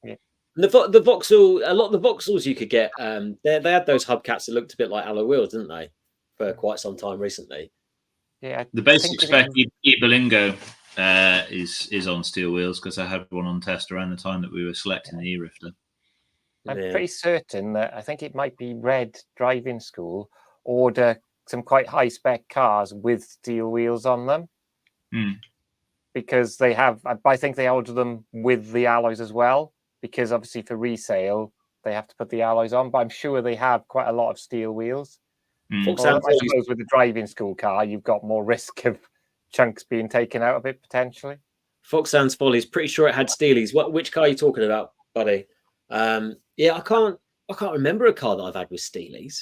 yeah. And the Vauxhall, a lot of the Vauxhalls you could get, they had those hubcaps that looked a bit like alloy wheels, didn't they? For quite some time recently. Yeah, the basic spec Eberlingo is on steel wheels, because I had one on test around the time that we were selecting the e-Rifter. I'm pretty certain that I think it might be Red Driving School order some quite high spec cars with steel wheels on them. Because they have, I think they order them with the alloys as well, because obviously for resale they have to put the alloys on, but I'm sure they have quite a lot of steel wheels. Although I suppose with the driving school car you've got more risk of chunks being taken out of it potentially. Foxhound's Folly is pretty sure it had steelies. Which car are you talking about, buddy? Yeah, I can't remember a car that I've had with steelies.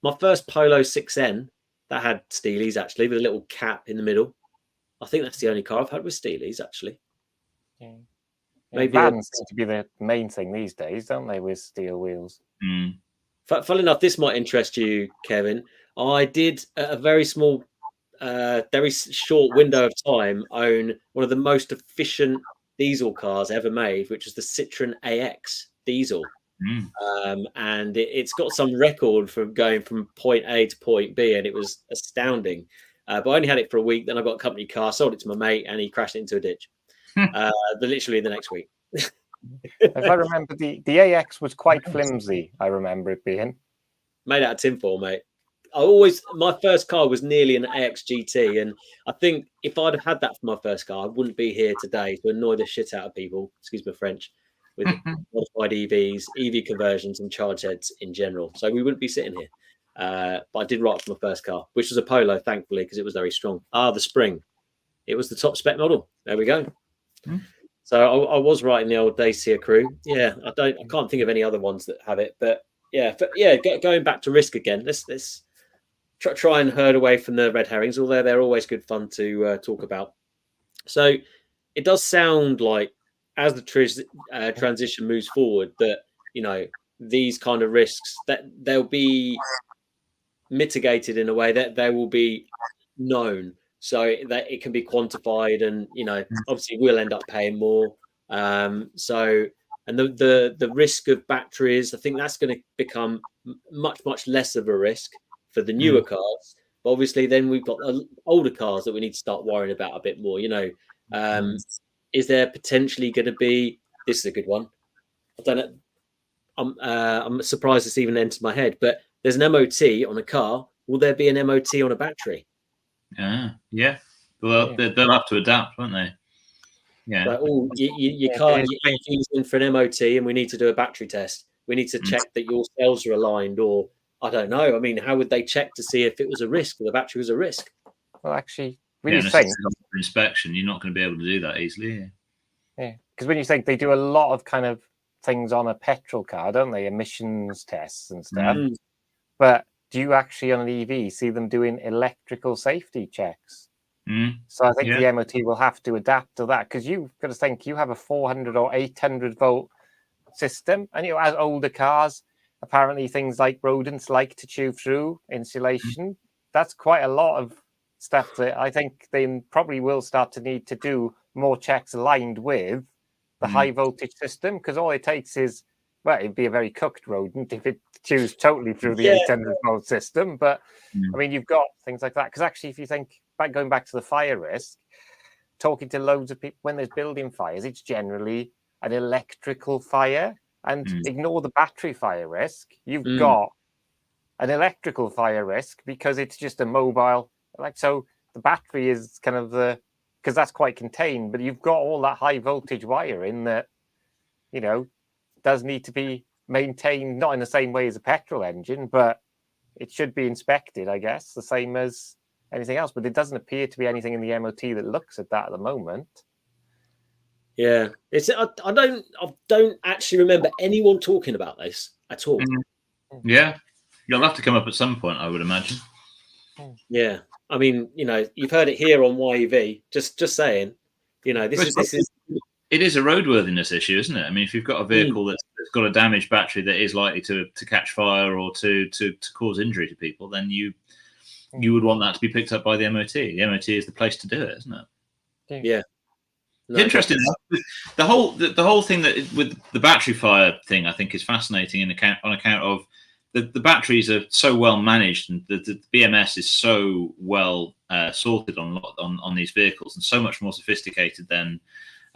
My first Polo 6N that had steelies, actually, with a little cap in the middle. I think that's the only car I've had with steelies, actually. Yeah. Maybe vans seem to be the main thing these days, don't they, with steel wheels? Funnily enough, this might interest you, Kevin. I did a very small, very short window of time own one of the most efficient diesel cars ever made, which was the Citroen AX diesel. And it's got some record from going from point A to point B, and it was astounding. But I only had it for a week. Then I got a company car, sold it to my mate, and he crashed it into a ditch. Literally the next week. If I remember, the AX was quite flimsy. I remember it being made out of tinfoil, mate. My first car was nearly an AX GT, and I think if I'd have had that for my first car, I wouldn't be here today to annoy the shit out of people. Excuse my French. With modified EVs, EV conversions, and charge heads in general. So we wouldn't be sitting here. But I did write for my first car, which was a Polo, thankfully, because it was very strong. The Spring. It was the top spec model. There we go. So I was writing the old Dacia crew. Yeah, I can't think of any other ones that have it. But yeah, going back to risk again. Let's try and herd away from the red herrings, although they're always good fun to talk about. So it does sound like, as the transition moves forward, that these kind of risks, that they'll be mitigated in a way that they will be known, so that it can be quantified, and obviously we'll end up paying more. So, and the risk of batteries, I think that's going to become much less of a risk for the newer cars. But obviously, then we've got older cars that we need to start worrying about a bit more. Is there potentially going to be? This is a good one. I don't know. I'm surprised it's even entered my head. But there's an MOT on a car. Will there be an MOT on a battery? Yeah. Well, they'll have to adapt, won't they? Yeah. So, your car, your EV's in for an MOT, and we need to do a battery test. We need to check that your cells are aligned, or I don't know. I mean, how would they check to see if it was a risk, or the battery was a risk? Well, actually, when you think inspection, you're not going to be able to do that easily. Yeah, because when you think, they do a lot of kind of things on a petrol car, don't they? Emissions tests and stuff. But do you actually on an EV see them doing electrical safety checks? So I think the MOT will have to adapt to that, because you've got to think, you have a 400 or 800 volt system, and as older cars, apparently things like rodents like to chew through insulation. That's quite a lot of stuff that I think they probably will start to need to do more checks aligned with the high voltage system, because all it takes is, well, it'd be a very cooked rodent if it chews totally through the 800 volt system. But I mean, you've got things like that, because actually, if you think going back to the fire risk, talking to loads of people, when there's building fires, it's generally an electrical fire, and ignore the battery fire risk. You've got an electrical fire risk, because it's just a mobile, so the battery is kind of because that's quite contained, but you've got all that high voltage wiring that, does need to be maintained, not in the same way as a petrol engine, but it should be inspected, I guess, the same as anything else. But it doesn't appear to be anything in the MOT that looks at that at the moment. Yeah, I don't actually remember anyone talking about this at all. Yeah, you'll have to come up at some point, I would imagine. Yeah, I mean, you've heard it here on YEV. Just saying, this is. It is a roadworthiness issue, isn't it? I mean, if you've got a vehicle that's got a damaged battery that is likely to catch fire or to cause injury to people, then you would want that to be picked up by the MOT. The MOT is the place to do it, isn't it? Yeah. No, it's interesting. The whole thing that with the battery fire thing, I think, is fascinating on account of the batteries are so well managed, and the BMS is so well sorted on these vehicles, and so much more sophisticated than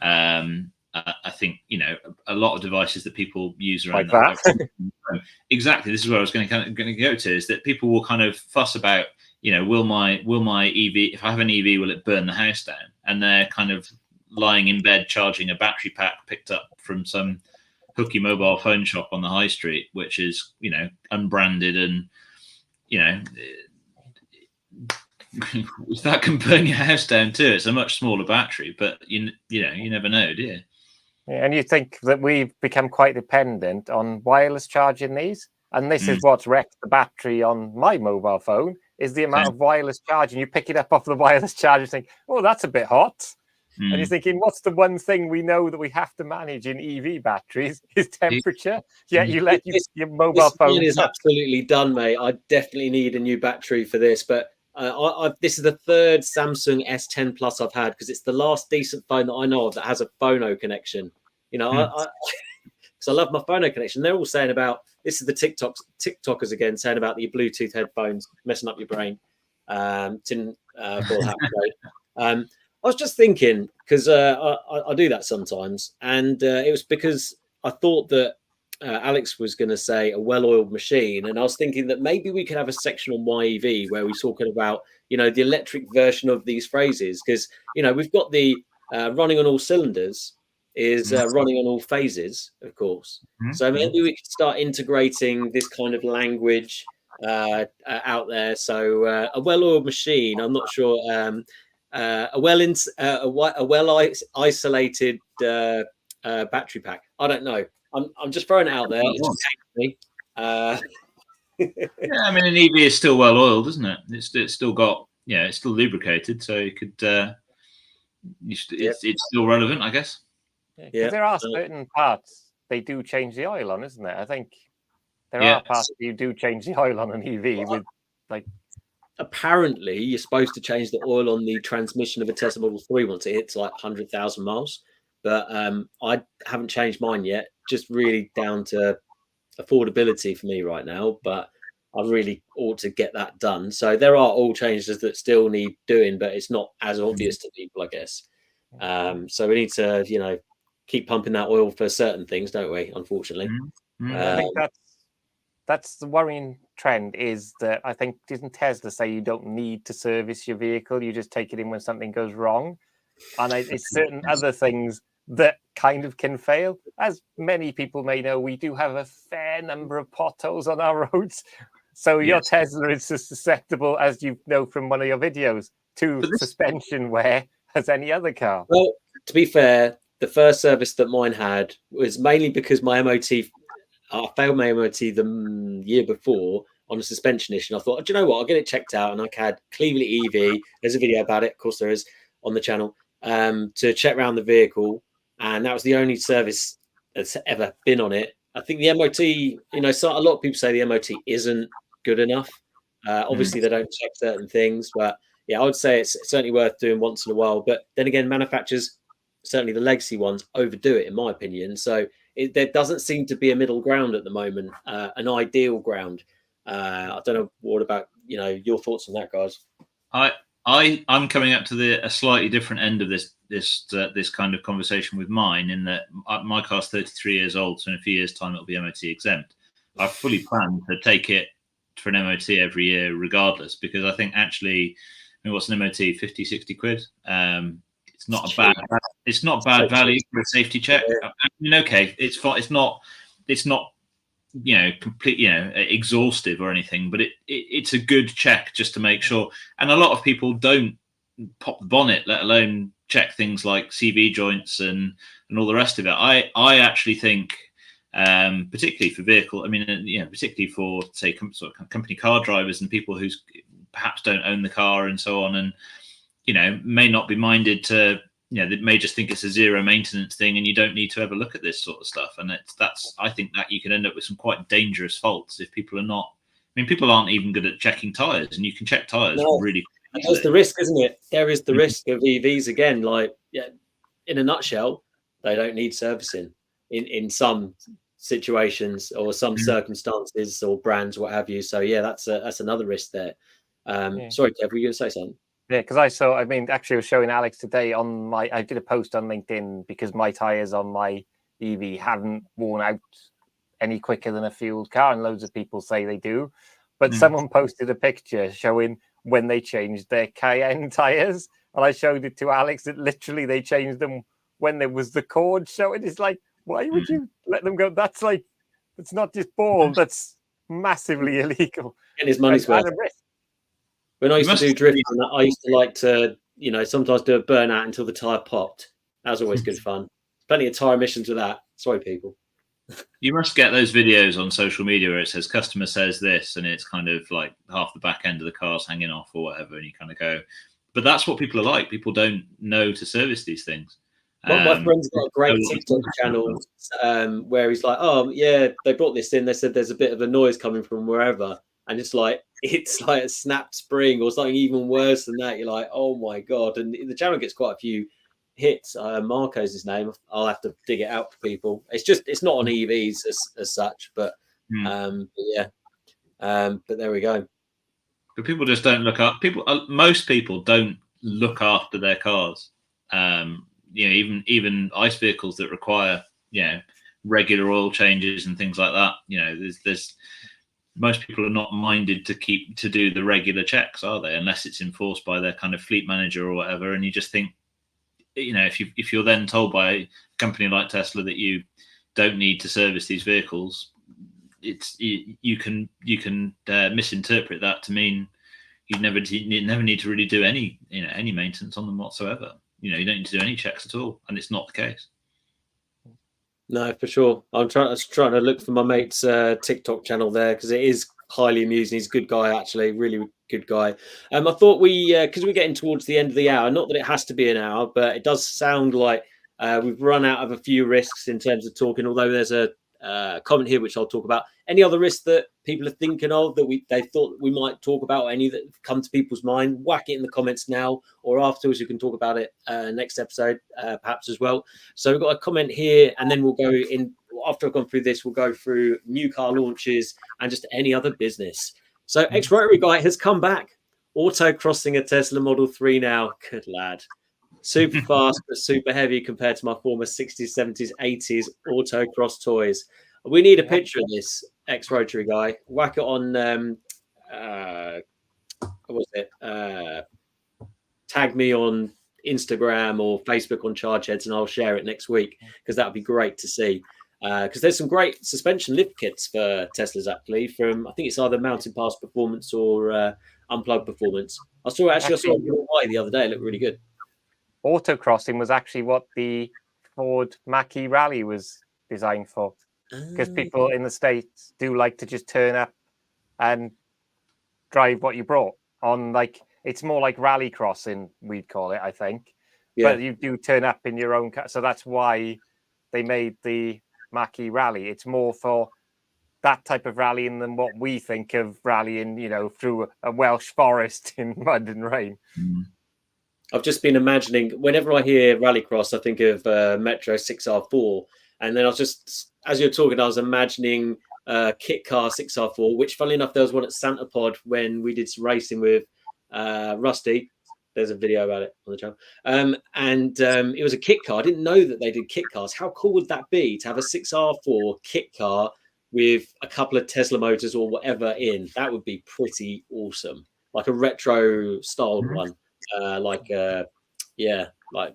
I think a lot of devices that people use around like that. Exactly, this is where I was going to go to, is that people will kind of fuss about, will my EV, if I have an EV, will it burn the house down? And they're kind of lying in bed charging a battery pack picked up from some hooky mobile phone shop on the high street, which is unbranded, and that can burn your house down too. It's a much smaller battery, but you never know, do you? Yeah, and you think that we've become quite dependent on wireless charging these, and this is what's wrecked the battery on my mobile phone, is the amount of wireless charging. You pick it up off the wireless charger and think, oh, that's a bit hot. And you're thinking, what's the one thing we know that we have to manage in EV batteries is temperature. Yet you let your mobile phone. Is absolutely done, mate. I definitely need a new battery for this. But this is the third Samsung S10 Plus I've had, because it's the last decent phone that I know of that has a phono connection. Because I love my phono connection. They're all saying about, this is the TikTokers again, saying about the Bluetooth headphones messing up your brain. Didn't feel happy. I was just thinking, because I do that sometimes, and it was because I thought that Alex was going to say a well-oiled machine, and I was thinking that maybe we could have a section on YEV where we're talking about, the electric version of these phrases, because, we've got the running on all cylinders is running on all phases, of course. So maybe we could start integrating this kind of language out there. So a well-oiled machine, I'm not sure. A well isolated battery pack. I don't know. I'm just throwing it out there. It's just me. Yeah, I mean, an EV is still well oiled, isn't it? It's still got, it's still lubricated, so you could. It's still relevant, I guess. Yeah, there are certain parts they do change the oil on, isn't there? I think there are parts you do change the oil on an EV with like. Apparently, you're supposed to change the oil on the transmission of a Tesla Model 3 once it hits like 100,000 miles. But I haven't changed mine yet, just really down to affordability for me right now. But I really ought to get that done. So there are oil changes that still need doing, but it's not as obvious to people, I guess. So we need to, keep pumping that oil for certain things, don't we? Unfortunately. I think that's the worrying trend, is that I think, didn't Tesla say you don't need to service your vehicle? You just take it in when something goes wrong. And it's certain other things that kind of can fail. As many people may know, we do have a fair number of potholes on our roads. So your Tesla is as susceptible, as you know from one of your videos, to suspension wear as any other car. Well, to be fair, the first service that mine had was mainly because my MOT, I failed my MOT the year before on a suspension issue. And I thought, do you know what? I'll get it checked out. And I had Cleveland EV. There's a video about it. Of course, there is on the channel to check around the vehicle. And that was the only service that's ever been on it. I think the MOT, so a lot of people say the MOT isn't good enough. Obviously, they don't check certain things. But yeah, I would say it's certainly worth doing once in a while. But then again, manufacturers, certainly the legacy ones, overdo it, in my opinion. So there doesn't seem to be a middle ground at the moment, an ideal ground. I don't know. What about your thoughts on that, guys? I'm coming up to a slightly different end of this kind of conversation with mine, in that my car's 33 years old, so in a few years' time it'll be MOT exempt. I fully plan to take it for an MOT every year, regardless, because I think actually, what's an MOT? 50, 60 quid. It's not a bad. It's not bad value for a safety check. I mean, okay, it's fine. It's not complete, exhaustive or anything, but it's a good check just to make sure. And a lot of people don't pop the bonnet, let alone check things like CV joints and all the rest of it. I actually think, particularly for vehicle, I mean, particularly for, say, sort of company car drivers and people who perhaps don't own the car and so on, and may not be minded to, they may just think it's a zero maintenance thing and you don't need to ever look at this sort of stuff. And I think that you can end up with some quite dangerous faults if people are not. I mean, people aren't even good at checking tyres, and you can check tyres really quickly. That's the risk, isn't it? There is the risk of EVs again. Like, in a nutshell, they don't need servicing in some situations or some circumstances or brands, what have you. So yeah, that's another risk there. Sorry, Kev, were you going to say something? Yeah, because actually I was showing Alex today I did a post on LinkedIn because my tires on my EV haven't worn out any quicker than a fueled car, and loads of people say they do. But someone posted a picture showing when they changed their Cayenne tires, and I showed it to Alex that literally they changed them when there was the cord showing. It's like, why would you let them go? That's not just bald, that's massively illegal. And his money's worth. When I used to do drifting, I used to like to, sometimes do a burnout until the tire popped. That was always good fun. Plenty of tire emissions with that. Sorry, people. You must get those videos on social media where it says customer says this, and it's kind of like half the back end of the car's hanging off or whatever, and you kind of go, but that's what people are like. People don't know to service these things. My friend's got a great TikTok channel where he's like, oh yeah, they brought this in. They said there's a bit of a noise coming from wherever. And it's like a snapped spring or something even worse than that. You're like, oh my God. And the channel gets quite a few hits. Marco's his name. I'll have to dig it out for people. It's not on EVs as such, but yeah. But there we go. But people just don't look up. Most people don't look after their cars. Even ICE vehicles that require, regular oil changes and things like that. There's most people are not minded to do the regular checks, are they? Unless it's enforced by their kind of fleet manager or whatever. And you just think, if you're then told by a company like Tesla that you don't need to service these vehicles, you can misinterpret that to mean you never need to really do any maintenance on them whatsoever. You don't need to do any checks at all, and it's not the case. No, for sure. I'm trying to look for my mate's TikTok channel there because it is highly amusing. He's a good guy, actually, really good guy. I thought because we're getting towards the end of the hour, not that it has to be an hour, but it does sound like we've run out of a few risks in terms of talking, although there's a comment here which I'll talk about. Any other risks that people are thinking of that they thought we might talk about, or any that have come to people's mind, whack it in the comments now or afterwards. You can talk about it next episode perhaps as well. So we've got a comment here, and then we'll go in after I've gone through this. We'll go through new car launches and just any other business. So ex-rotary guy has come back, autocrossing a Tesla Model 3 now. Good lad. Super fast but super heavy compared to my former 60s, 70s, 80s autocross toys. We need a picture of this ex-rotary guy. Whack it on tag me on Instagram or Facebook on Chargeheads, and I'll share it next week because that would be great to see. Because there's some great suspension lift kits for Teslas, actually, from I think it's either Mountain Pass Performance or Unplugged Performance. I saw it in the other day. It looked really good. Autocrossing was actually what the Ford Mach-E Rally was designed for, because people in the States do like to just turn up and drive what you brought on. It's more like rally crossing, we'd call it, I think. Yeah. But you do turn up in your own car, so that's why they made the Mach-E Rally. It's more for that type of rallying than what we think of rallying, through a Welsh forest in mud and rain. I've just been imagining, whenever I hear rallycross, I think of Metro 6R4. And then as you're talking, I was imagining Kit Car 6R4, which, funnily enough, there was one at Santa Pod when we did some racing with Rusty. There's a video about it on the channel. And it was a kit car. I didn't know that they did kit cars. How cool would that be to have a 6R4 kit car with a couple of Tesla motors or whatever in? That would be pretty awesome. Like a retro styled one. Like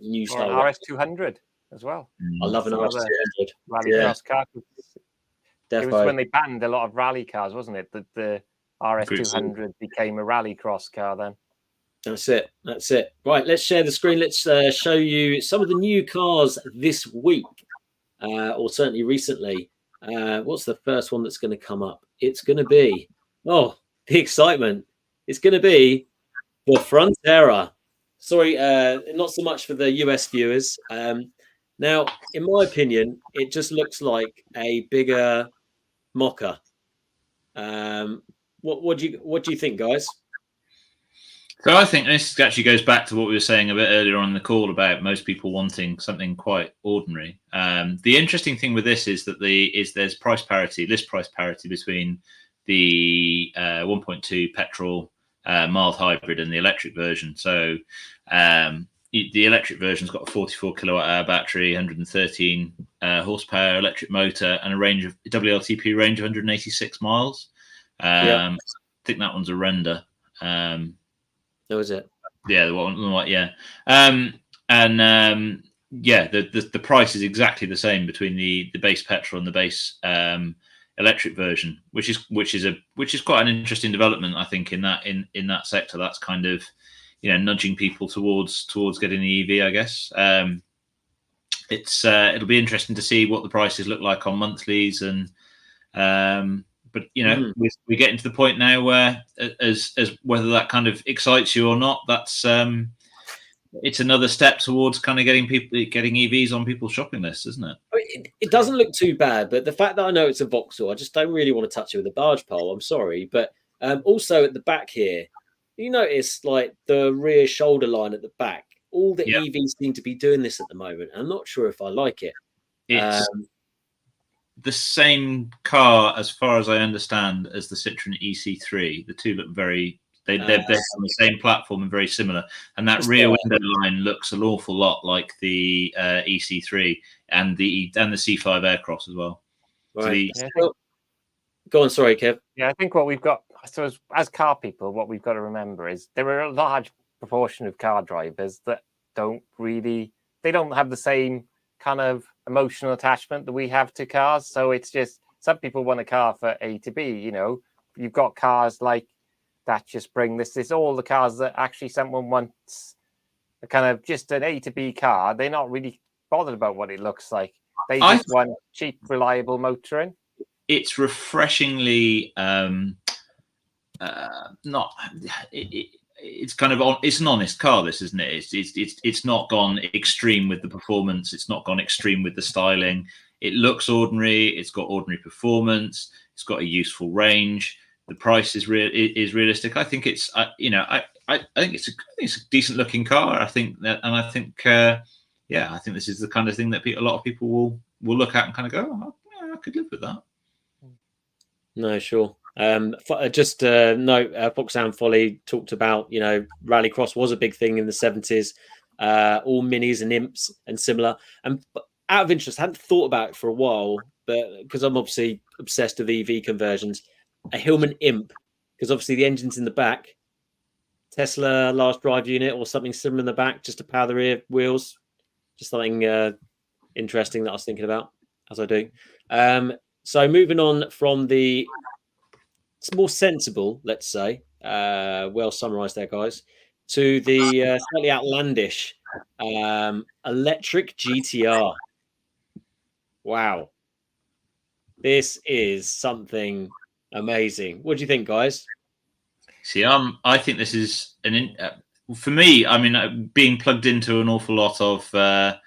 new style. RS200 as well. I love an RS200. Rallycross car. It was when they banned a lot of rally cars, wasn't it? That the RS200 became a rallycross car then. That's it. Right, let's share the screen. Let's show you some of the new cars this week, or certainly recently. What's the first one that's going to come up? It's going to be, the excitement. It's going to be the Frontera. Sorry, not so much for the US viewers. Now, in my opinion, it just looks like a bigger Mocha. What do you think, guys? So I think this actually goes back to what we were saying a bit earlier on in the call about most people wanting something quite ordinary. The interesting thing with this is that there's price parity, list price parity between the 1.2 petrol mild hybrid and the electric version. So the electric version's got a 44 kilowatt hour battery, 113 horsepower electric motor, and a WLTP range of 186 miles. I think that one's a render. That was it. Yeah, the one, yeah. The price is exactly the same between the base petrol and the base electric version, which is quite an interesting development, I think, in that sector. That's kind of, nudging people towards getting the EV, I guess. It'll be interesting to see what the prices look like on monthlies, and but we're getting to the point now where, as whether that kind of excites you or not, that's it's another step towards kind of getting EVs on people's shopping lists, isn't it? It doesn't look too bad, but the fact that I know it's a Vauxhall, I just don't really want to touch it with a barge pole. I'm sorry, but also at the back here, you notice like the rear shoulder line at the back. All the EVs seem to be doing this at the moment. I'm not sure if I like it. It's the same car, as far as I understand, as the Citroen EC3. The two look very. They're on the same platform and very similar. And that rear window line looks an awful lot like the EC3 and the C5 Aircross as well. Right. Go on, sorry, Kev. Yeah, I think what we've got, so as car people, what we've got to remember is there are a large proportion of car drivers that don't have the same kind of emotional attachment that we have to cars. So it's just, some people want a car for A to B. You've got cars like that just bring this all the cars that actually someone wants a kind of just an A to B car. They're not really bothered about what it looks like. They just want cheap, reliable motoring. It's refreshingly it's kind of it's an honest car, this, isn't it? It's not gone extreme with the performance. It's not gone extreme with the styling. It looks ordinary. It's got ordinary performance. It's got a useful range. The price is realistic. I think it's I think it's a decent looking car. I think I think this is the kind of thing that a lot of people will look at and kind of go, oh, yeah, I could live with that. No, sure. Just note, Foxhound Folly talked about, rallycross was a big thing in the 70s, all minis and imps and similar. And out of interest, I hadn't thought about it for a while, but because I'm obviously obsessed with EV conversions, a Hillman imp, because obviously the engine's in the back, Tesla large drive unit or something similar in the back, just to power the rear wheels. Just something interesting that I was thinking about, as I do. So moving on from the more sensible, let's say, well summarized there, guys, to the slightly outlandish electric GTR. Wow. This is something amazing. What do you think, guys? See, I think this is for me. I mean, being plugged into an awful lot of kind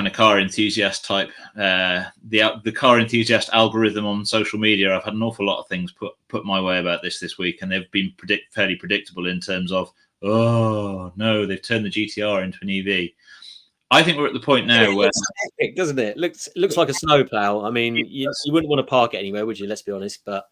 of car enthusiast type, the car enthusiast algorithm on social media. I've had an awful lot of things put my way about this week, and they've been fairly predictable in terms of, oh no, they've turned the GTR into an EV. I think we're at the point now where, epic, doesn't it? Looks like a snowplow. I mean, you wouldn't want to park it anywhere, would you? Let's be honest. But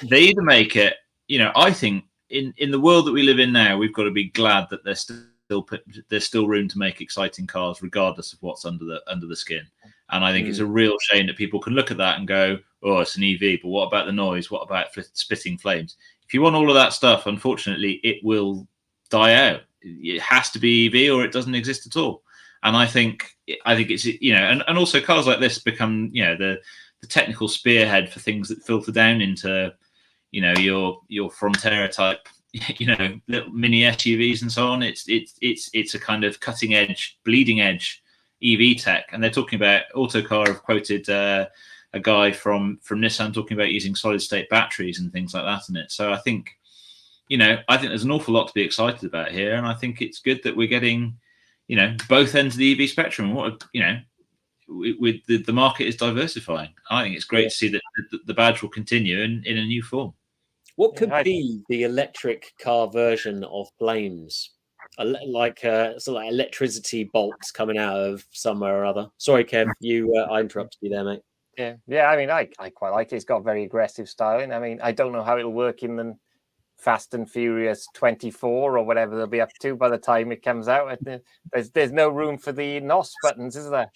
they either make it. I think in the world that we live in now, we've got to be glad that there's still room to make exciting cars, regardless of what's under the skin. And I think it's a real shame that people can look at that and go, "Oh, it's an EV," but what about the noise? What about spitting flames? If you want all of that stuff, unfortunately, it will die out. It has to be EV, or it doesn't exist at all. And I think it's and also cars like this become the technical spearhead for things that filter down into your Frontera type little mini SUVs and so on. It's a kind of cutting edge, bleeding edge EV tech, and they're talking about Autocar have quoted a guy from Nissan talking about using solid state batteries and things like that in it. So I think there's an awful lot to be excited about here, and I think it's good that we're getting both ends of the EV spectrum. What with the market is diversifying. I think it's great to see that the badge will continue in a new form. What could be the electric car version of flames? Like sort of like electricity bolts coming out of somewhere or other. Sorry, Kev, I interrupted you there, mate. Yeah. I mean, I quite like it. It's got very aggressive styling. I mean, I don't know how it'll work in the Fast and Furious 24 or whatever they'll be up to by the time it comes out. There's no room for the NOS buttons, is there?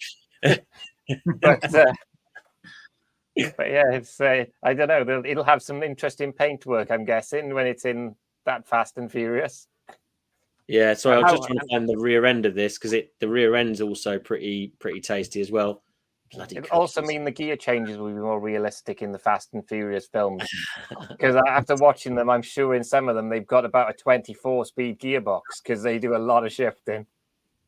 but yeah, it's I don't know. It'll have some interesting paintwork, I'm guessing, when it's in that Fast and Furious. Yeah, sorry, I was just trying to find the rear end of this because the rear end's also pretty tasty as well. It also mean the gear changes will be more realistic in the Fast and Furious films, because after watching them, I'm sure in some of them they've got about a 24-speed gearbox because they do a lot of shifting.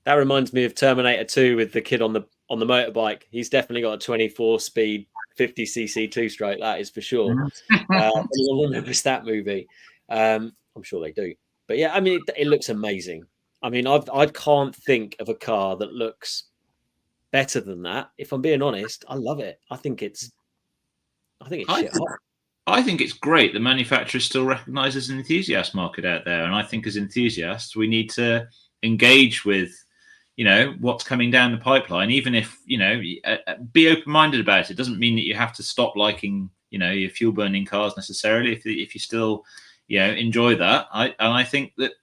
That reminds me of Terminator 2 with the kid on the motorbike. He's definitely got a 24-speed 50cc two-stroke. That is for sure. Anyone remembers that movie? I'm sure they do. But yeah, I mean, it looks amazing. I mean, I can't think of a car that looks better than that. If I'm being honest, I love it. I think it's shit hot. I think it's great. The manufacturer still recognises an enthusiast market out there, and I think as enthusiasts, we need to engage with, what's coming down the pipeline. Even if be open-minded about it. Doesn't mean that you have to stop liking, your fuel-burning cars necessarily. If you still, enjoy that, I think that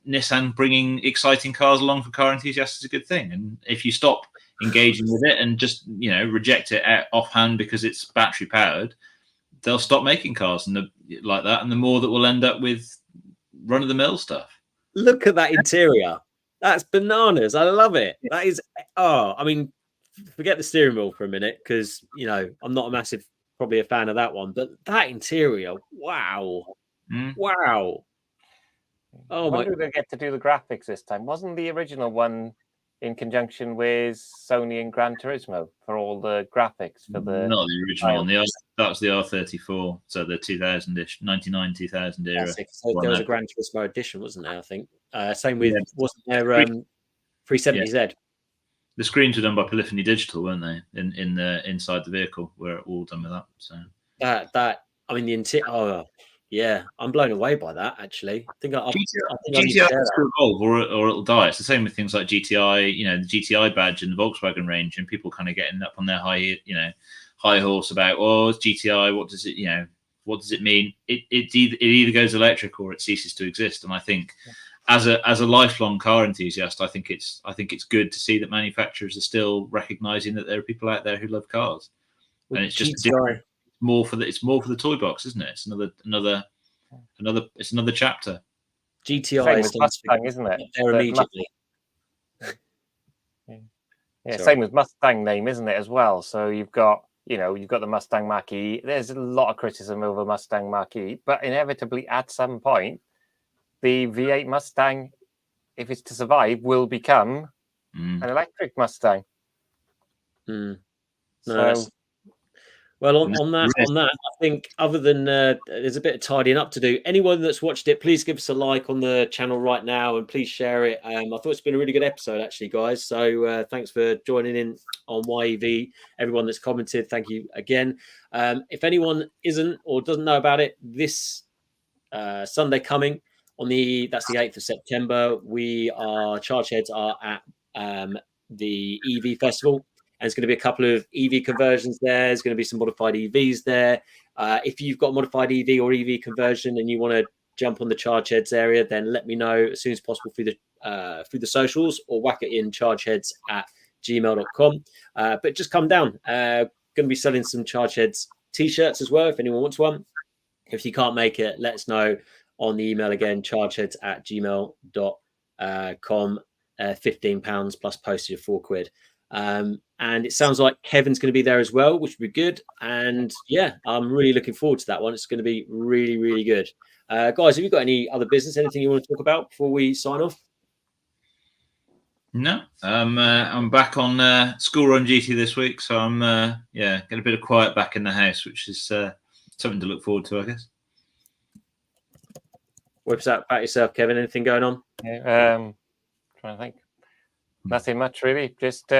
Nissan bringing exciting cars along for car enthusiasts is a good thing. And if you stop engaging with it and just reject it offhand because it's battery powered, they'll stop making cars like that, and the more that we'll end up with run-of-the-mill stuff. Look at that interior. That's bananas. I love it. That is I mean, forget the steering wheel for a minute because I'm not probably a fan of that one, but that interior, wow. Wow. Oh, I wonder if they get to do the graphics this time. Wasn't the original one in conjunction with Sony and Gran Turismo for all the graphics for the? Not the original one. That was the R34, so the 2000-ish, 99, 2000 era. So there was a Gran Turismo edition, wasn't there? I think. Same with wasn't there 370Z? Yeah. The screens were done by Polyphony Digital, weren't they? In the inside the vehicle, were all done with that. So that I mean the interior. Oh, yeah, I'm blown away by that. Actually, I think GTI has to evolve, or it'll die. It's the same with things like GTI. The GTI badge in the Volkswagen range, and people kind of getting up on their high horse about, it's GTI. What does it, what does it mean? It either goes electric or it ceases to exist. And I think, as a lifelong car enthusiast, I think it's good to see that manufacturers are still recognizing that there are people out there who love cars, and it's just different. It's more for the toy box, isn't it? It's another chapter. GTI is Mustang, isn't it? There immediately. Yeah, same with Mustang name, isn't it, as well? So you've got the Mustang Mach-E. There's a lot of criticism over Mustang Mach-E, but inevitably at some point, the V8 Mustang, if it's to survive, will become an electric Mustang. Well, on that, I think other than there's a bit of tidying up to do. Anyone that's watched it, please give us a like on the channel right now and please share it. I thought it's been a really good episode, actually, guys. So thanks for joining in on YEV. Everyone that's commented, thank you again. If anyone isn't or doesn't know about it, this Sunday coming that's the 8th of September, Chargeheads are at the EV Festival. And there's going to be a couple of EV conversions there. There's going to be some modified EVs there. If you've got modified EV or EV conversion and you want to jump on the Chargeheads area, then let me know as soon as possible through the socials or whack it in chargeheads@gmail.com. But just come down. Going to be selling some Chargeheads t-shirts as well if anyone wants one. If you can't make it, let us know on the email again, chargeheads@gmail.com. £15 plus postage of £4. And it sounds like Kevin's going to be there as well, which would be good. And yeah, I'm really looking forward to that one. It's going to be really, really good. Guys, have you got any other business, anything you want to talk about before we sign off? No, I'm back on school run duty this week, so I'm getting a bit of quiet back in the house, which is something to look forward to, I guess. What's that about yourself, Kevin? Anything going on? Trying to think. Nothing much really. Just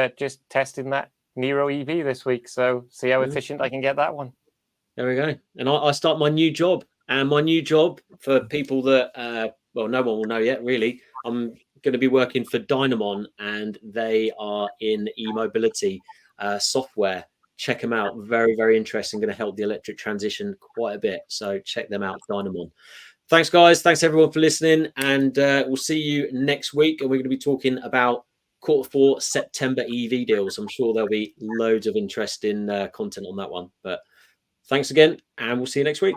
testing that Nero EV this week, so see how efficient I can get that one. There we go. And I start my new job And my new job, for people that, well, no one will know yet, really, I'm going to be working for Dynamon, and they are in e-mobility software. Check them out. Very, very interesting. Going to help the electric transition quite a bit. So check them out, Dynamon. Thanks, guys. Thanks, everyone, for listening. And we'll see you next week. And we're going to be talking about Q4 September EV deals. I'm sure there'll be loads of interesting content on that one. But thanks again, and we'll see you next week.